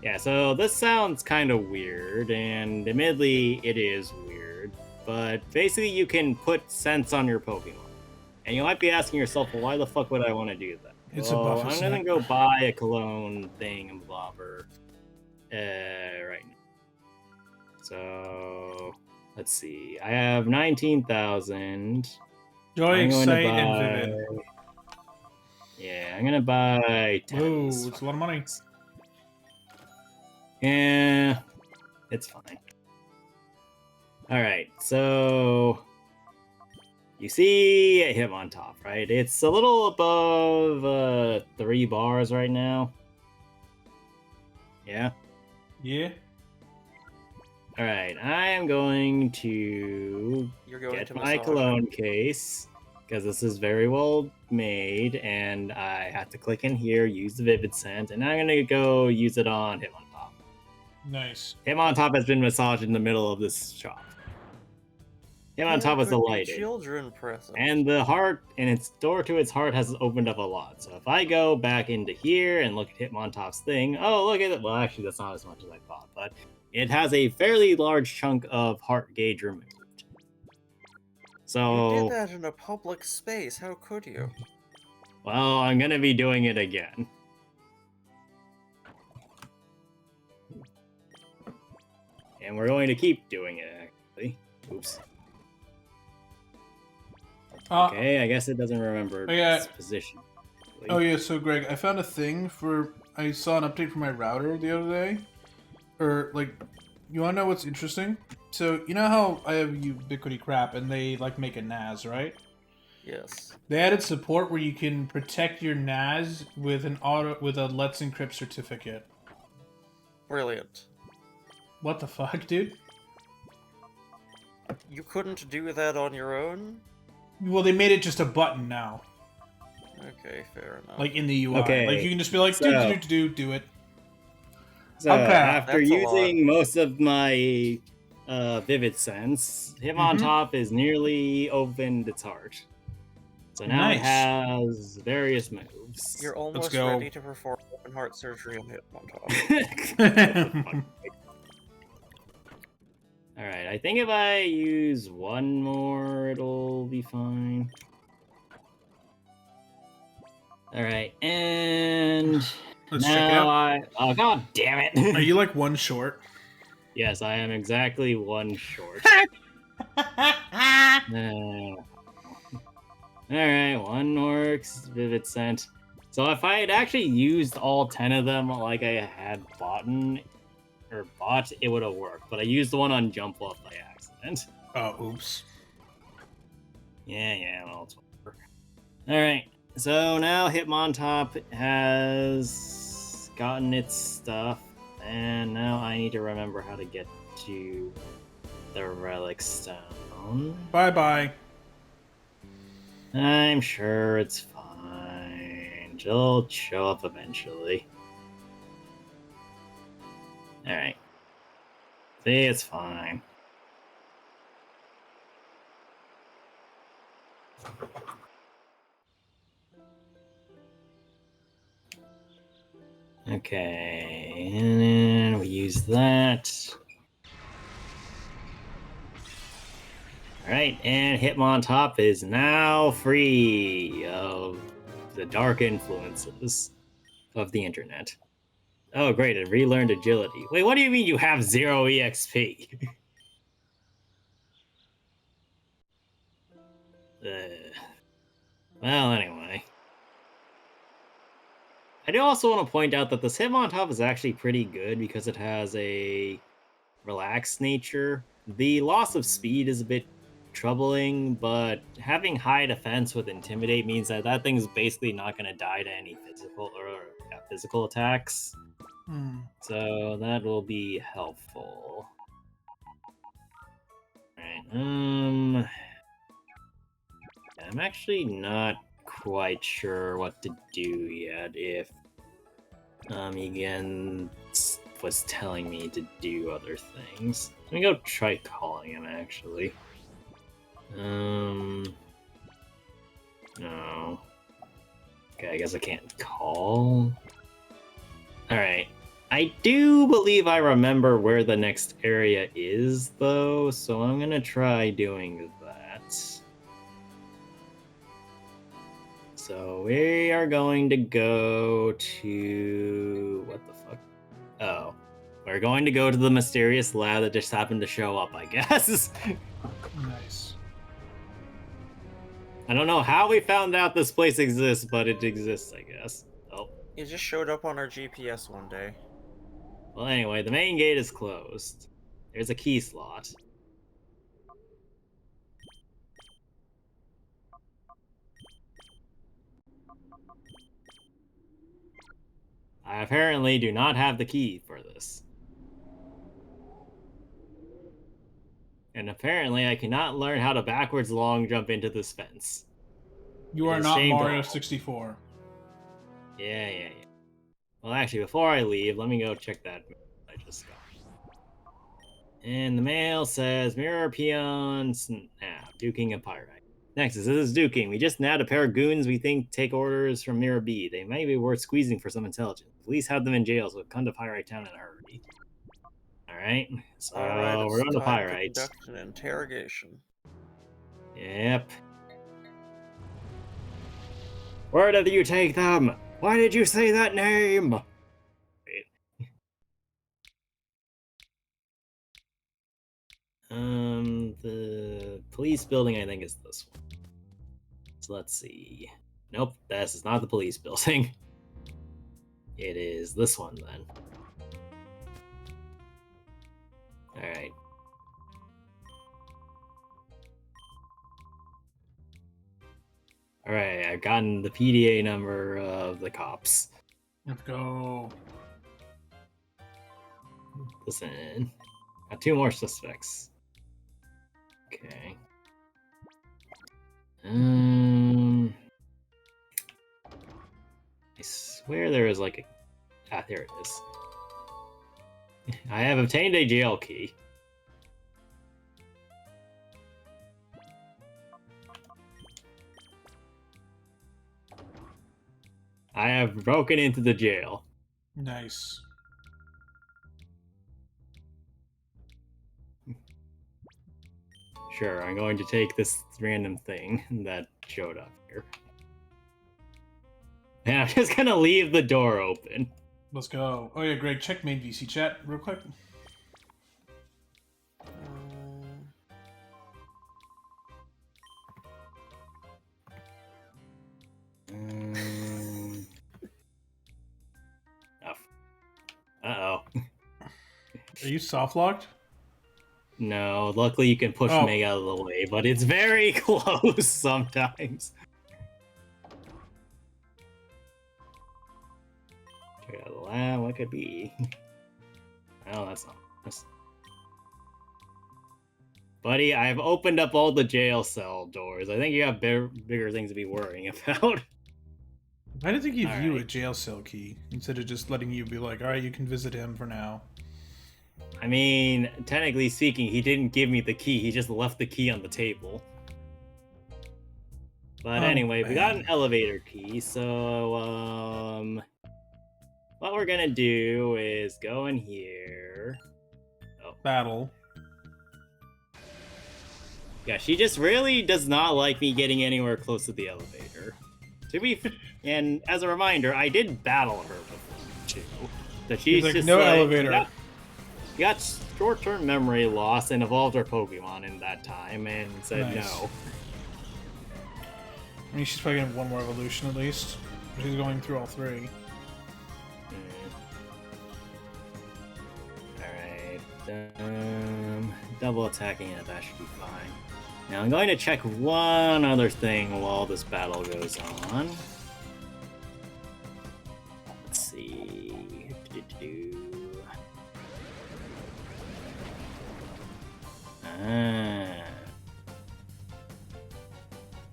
Yeah, so this sounds kind of weird, and admittedly, it is weird. But basically, you can put scents on your Pokemon. And you might be asking yourself, well, why the fuck would I want to do that? It's a buffer I'm scent. gonna go buy a cologne thing and blobber right now. So, let's see. I have 19,000. Joy, Excite, and Vivid. Yeah, I'm gonna buy 10. Ooh, it's a lot of money. Yeah, it's fine. Alright, so... You see him on top, right? It's a little above 3 bars right now. Yeah? Yeah. Alright, I am going to get my cologne case, because this is very well made, and I have to click in here, use the Vivid Scent, and I'm going to go use it on Hitmontop. Nice. Hitmontop has been massaged in the middle of this shop. Hitmontop is delighted. Children present. And the heart, and its door to its heart has opened up a lot. So if I go back into here and look at Hitmontop's thing, oh, look at it. Well, actually, that's not as much as I thought, but it has a fairly large chunk of heart gauge removed. So... You did that in a public space. How could you? Well, I'm going to be doing it again. And we're going to keep doing it, actually. Oops. Okay, I guess it doesn't remember its position. Oh yeah, so Greg, I found a thing for... I saw an update for my router the other day. Or, like, you wanna know what's interesting? So, you know how I have Ubiquity crap and they, like, make a NAS, right? Yes. They added support where you can protect your NAS with a Let's Encrypt certificate. Brilliant. What the fuck, dude? You couldn't do that on your own? Well, they made it just a button now. Okay, fair enough. Like in the UI. Okay, like you can just be like, do it. So after using most of my Vivid Sense, Hitmontop is nearly opened its heart. So now it has various moves. You're almost ready to perform open heart surgery on Hitmontop. Alright, I think if I use one more, it'll be fine. All right, and Let's now check it out. oh god damn it! Are you like one short? Yes, I am exactly one short. Alright, one works, Vivid Scent. So if I had actually used all 10 of them like I had bought, it would have worked. But I used the one on Jump Love by accident. Oh, oops. Yeah, well, it's whatever. Alright, so now Hitmontop has gotten its stuff, and now I need to remember how to get to the Relic Stone. Bye-bye. I'm sure it's fine. It'll show up eventually. Alright. See, it's fine. Okay, and then we use that. Alright, and Hitmontop is now free of the dark influences of the internet. Oh, great, it relearned agility. Wait, what do you mean you have 0 EXP? Well, anyway. I do also want to point out that this Hitmontop is actually pretty good because it has a relaxed nature. The loss of speed is a bit troubling, but having high defense with Intimidate means that that thing's basically not going to die to any physical attacks. So that will be helpful. Alright, I'm actually not quite sure what to do yet if Egan was telling me to do other things. Let me go try calling him, actually. No. Okay, I guess I can't call. Alright. I do believe I remember where the next area is, though, so I'm gonna try doing that. So we are going to go to... what the fuck? Oh. We're going to go to the mysterious lab that just happened to show up, I guess. Nice. I don't know how we found out this place exists, but it exists, I guess. Oh. It just showed up on our GPS one day. Well, anyway, the main gate is closed. There's a key slot. I apparently do not have the key for this. And apparently I cannot learn how to backwards long jump into this fence. You It are is not shameful. Mario 64. Yeah. Well, actually, before I leave, let me go check that mail I just got. And the mail says, Mirror Peon Snap, Duking and Pyrite. Next, this is Duking. We just nabbed a pair of goons we think take orders from Mirror B. They may be worth squeezing for some intelligence. Police have them in jail, so come to Pyrite Town in a hurry. Alright, so we're going to Pyrite. Conduct an interrogation. Yep. Where did you take them? Why did you say that name? The police building, I think, is this one. So let's see. Nope, this is not the police building. It is this one, then. Alright. Alright, I've gotten the PDA number of the cops. Let's go. Listen. Got 2 more suspects. Okay. I swear there is like a... Ah, there it is. I have obtained a jail key. I have broken into the jail. Nice. Sure, I'm going to take this random thing that showed up here. And I'm just gonna leave the door open. Let's go. Oh yeah, Greg, check main VC chat real quick. Uh-oh. Are you soft locked? No, luckily you can push Meg out of the way, but it's very close sometimes. Check out the lab, what could be? Oh, that's not. Buddy, I've opened up all the jail cell doors. I think you have bigger things to be worrying about. Why did they give you a jail cell key instead of just letting you be like, alright, you can visit him for now? I mean, technically speaking, he didn't give me the key. He just left the key on the table. But anyway, we got an elevator key, so, what we're gonna do is go in here. Oh. Battle. Yeah, she just really does not like me getting anywhere close to the elevator. And as a reminder, I did battle her before, too. So she's like, just no like, elevator. Got short-term memory loss and evolved her Pokemon in that time and said no. I mean, she's probably gonna have one more evolution at least. She's going through all three. Alright, double attacking it, that should be fine. Now I'm going to check one other thing while this battle goes on. Let's see.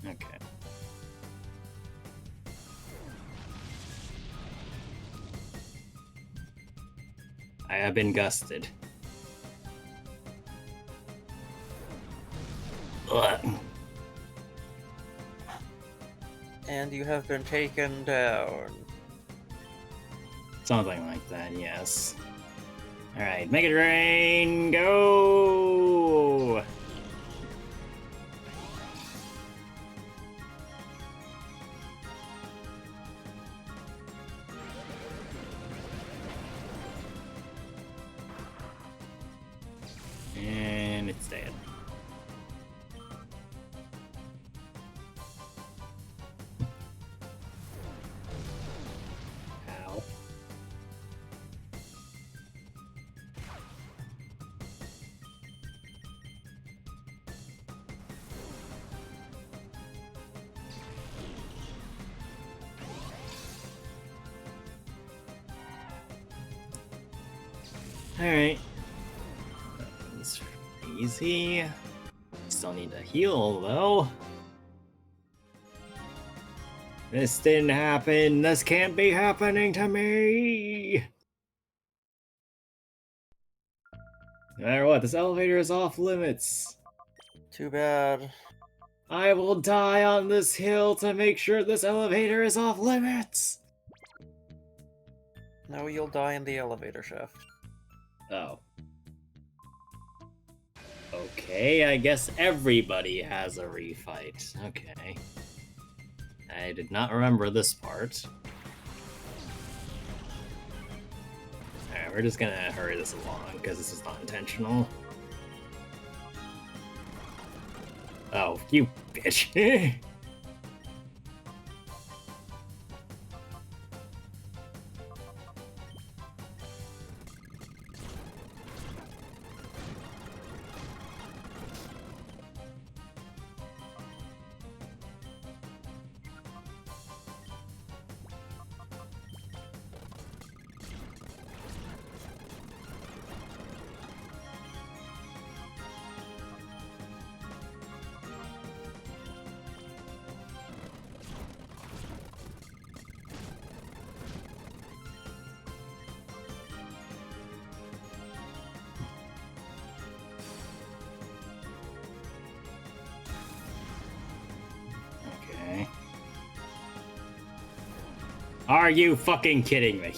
Okay. I have been gusted. Ugh. And you have been taken down. Something like that, yes. Alright, make it rain, go! And it's dead. Ow. Alright. That's easy. Still need to heal, though. This didn't happen. This can't be happening to me. No matter what, this elevator is off limits. Too bad. I will die on this hill to make sure this elevator is off limits. No, you'll die in the elevator shaft. Oh. Okay, I guess everybody has a refight. Okay. I did not remember this part. Alright, we're just gonna hurry this along, because this is not intentional. Oh, you bitch. Are you fucking kidding me?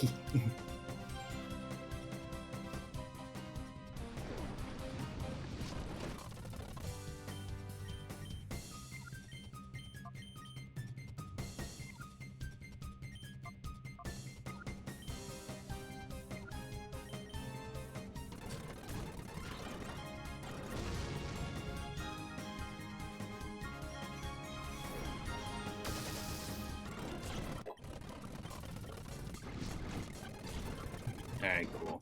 Alright, cool.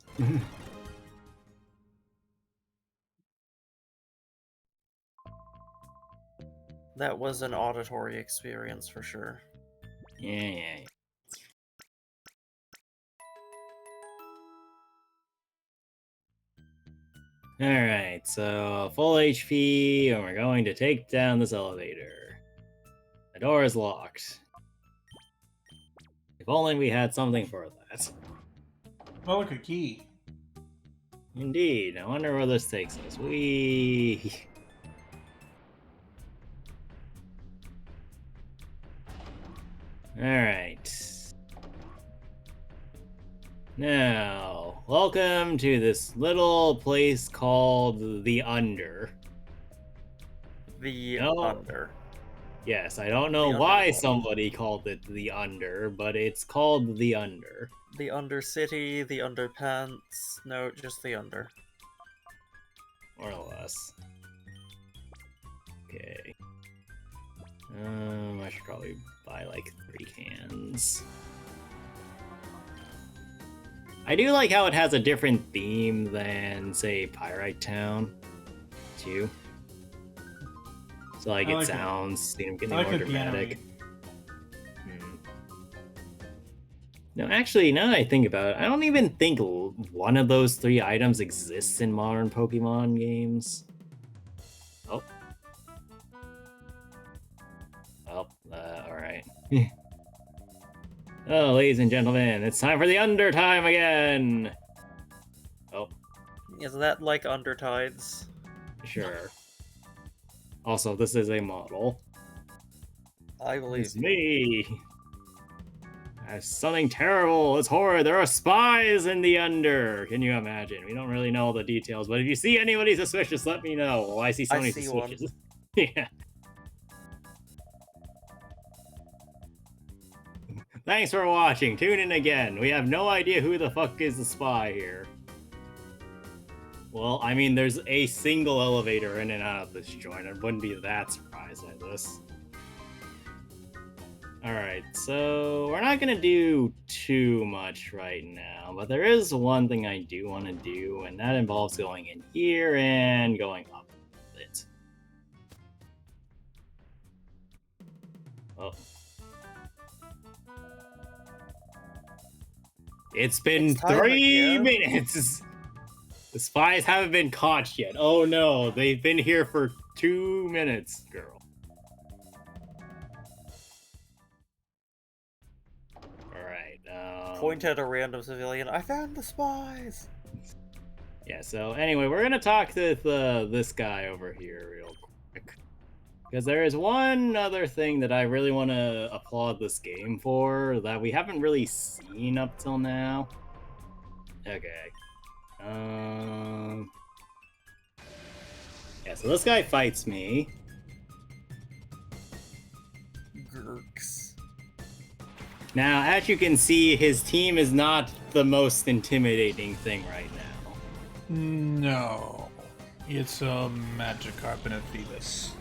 That was an auditory experience for sure. Yeah. Alright, so full HP, and we're going to take down this elevator. The door is locked. If only we had something for that. Oh, look, a key. Indeed, I wonder where this takes us. We. Alright. Now, welcome to this little place called the Under. The No. Under. Yes, I don't know The why Underworld. somebody called it the Under, but it's called the Under. The Undercity, the Underpants. No, just the Under. More or less. Okay. I should probably buy like 3 cans. I do like how it has a different theme than, say, Pyrite Town, too. So like I it like sounds, getting I like more the piano. dramatic. No, actually, now that I think about it, I don't even think one of those 3 items exists in modern Pokemon games. Oh. Well, alright. Oh, ladies and gentlemen, it's time for the Under time again! Oh, Is that like Undertides? sure. Also, this is a model. I believe It's me! That's something terrible! It's horrid! There are spies in the Under! Can you imagine? We don't really know all the details, but if you see anybody suspicious, let me know. Well, I see so I many see one. suspicious. Yeah. Thanks for watching. Tune in again. We have no idea who the fuck is the spy here. Well, I mean, there's a single elevator in and out of this joint. I wouldn't be that surprised by this. Alright, so we're not gonna do too much right now, but there is one thing I do want to do, and that involves going in here and going up a bit. Oh. It's been It's time 3 again. minutes! The spies haven't been caught yet. Oh no, they've been here for 2 minutes, girl. Alright, Point at a random civilian. I found the spies! yeah, so anyway, we're gonna talk with this guy over here real quick. Because there is one other thing that I really want to applaud this game for that we haven't really seen up till now. Okay. Yeah, so this guy fights me. Gurks. Now, as you can see, his team is not the most intimidating thing right now. No. It's a Magikarp and a Phoebus.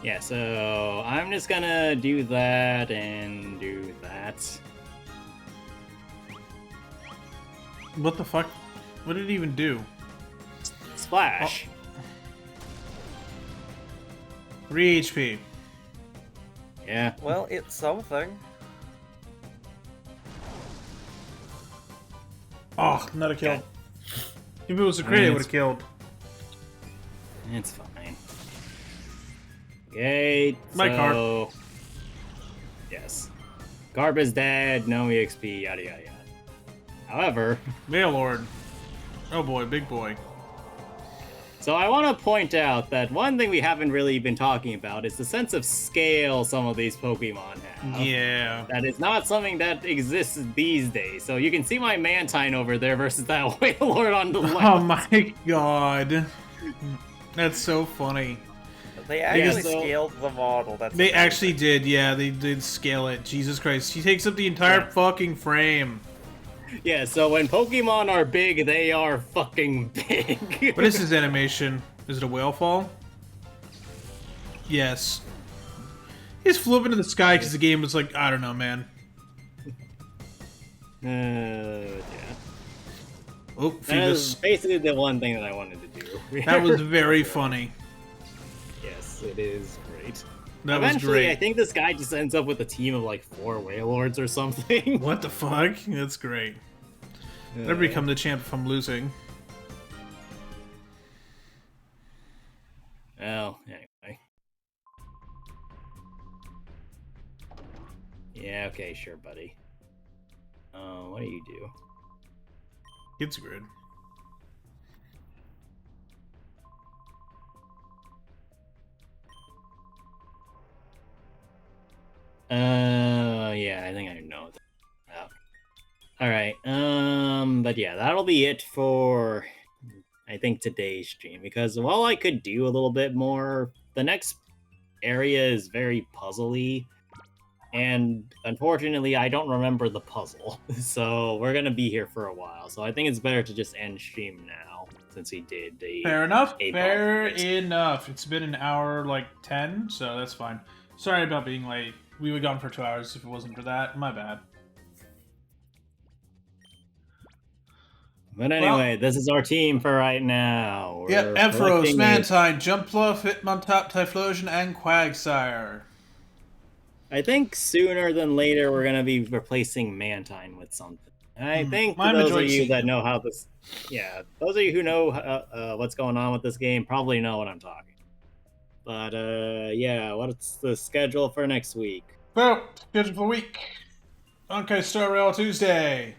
Yeah, so I'm just gonna do that and do that. What the fuck? What did it even do? Splash! 3 HP. Yeah. Well, it's something. Oh, not a kill. If it was a crit, it would have killed. It's fine. Okay, My so... Yes. Garb is dead, no EXP, yada yada yada. However... Mailord. Oh boy, big boy. So I want to point out that one thing we haven't really been talking about is the sense of scale some of these Pokemon have. Yeah. That is not something that exists these days. So you can see my Mantine over there versus that Wailord on the left. Oh my god. That's so funny. They actually so- scaled the model. That's They amazing. actually did, yeah, they did scale it. Jesus Christ. She takes up the entire Yeah. fucking frame. Yeah, so when Pokemon are big, they are fucking big. What is his animation? Is it a whale fall? Yes. He just flew up into the sky because the game was like, I don't know, man. Yeah. Oh, That is Phoebus. basically the one thing that I wanted to do. That was very funny. Yes, it is great. That was Eventually, I great. think this guy just ends up with a team of like 4 Wailords or something. What the fuck? That's great. Never become the champ if I'm losing. Well, anyway. Yeah, okay, sure, buddy. What do you do? It's good. Yeah, I think I know that. Alright, but yeah, that'll be it for, I think, today's stream, because while I could do a little bit more, the next area is very puzzly, and unfortunately, I don't remember the puzzle, so we're gonna be here for a while, so I think it's better to just end stream now, since he did the... Fair enough. 8 Fair ball. enough. It's been an hour, like 10, so that's fine. Sorry about being late. We would have gone for 2 hours if it wasn't for that. My bad. But anyway, this is our team for right now. Yep, Ampharos, Mantine, Jumpluff, Hitmontop, Typhlosion, and Quagsire. I think sooner than later we're gonna be replacing Mantine with something. And I think for those of you that know how this, those of you who know what's going on with this game probably know what I'm talking. But yeah, what's the schedule for next week? Well, schedule for the week. Okay, Star Rail Tuesday.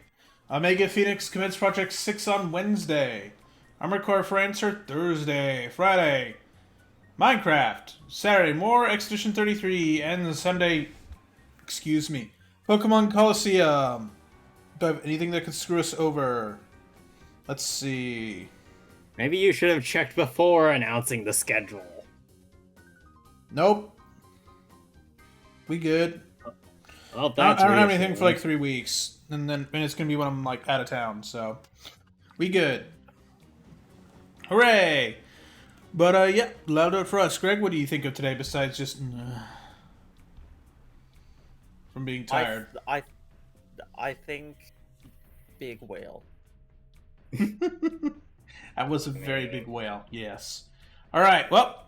Omega Phoenix commits Project 6 on Wednesday. Armored Core for Answer Thursday. Friday, Minecraft. Saturday, more Expedition 33. And Sunday, excuse me, Pokemon Colosseum. Do I have anything that could screw us over? Let's see. Maybe you should have checked before announcing the schedule. Nope. We good. Well, I that's don't have anything for like 3 weeks, and it's gonna be when I'm like out of town, so we good. Hooray! But yeah, that'll do it for us. Greg, what do you think of today besides just from being tired? I think big whale. That was a very big whale. Yes. All right. Well.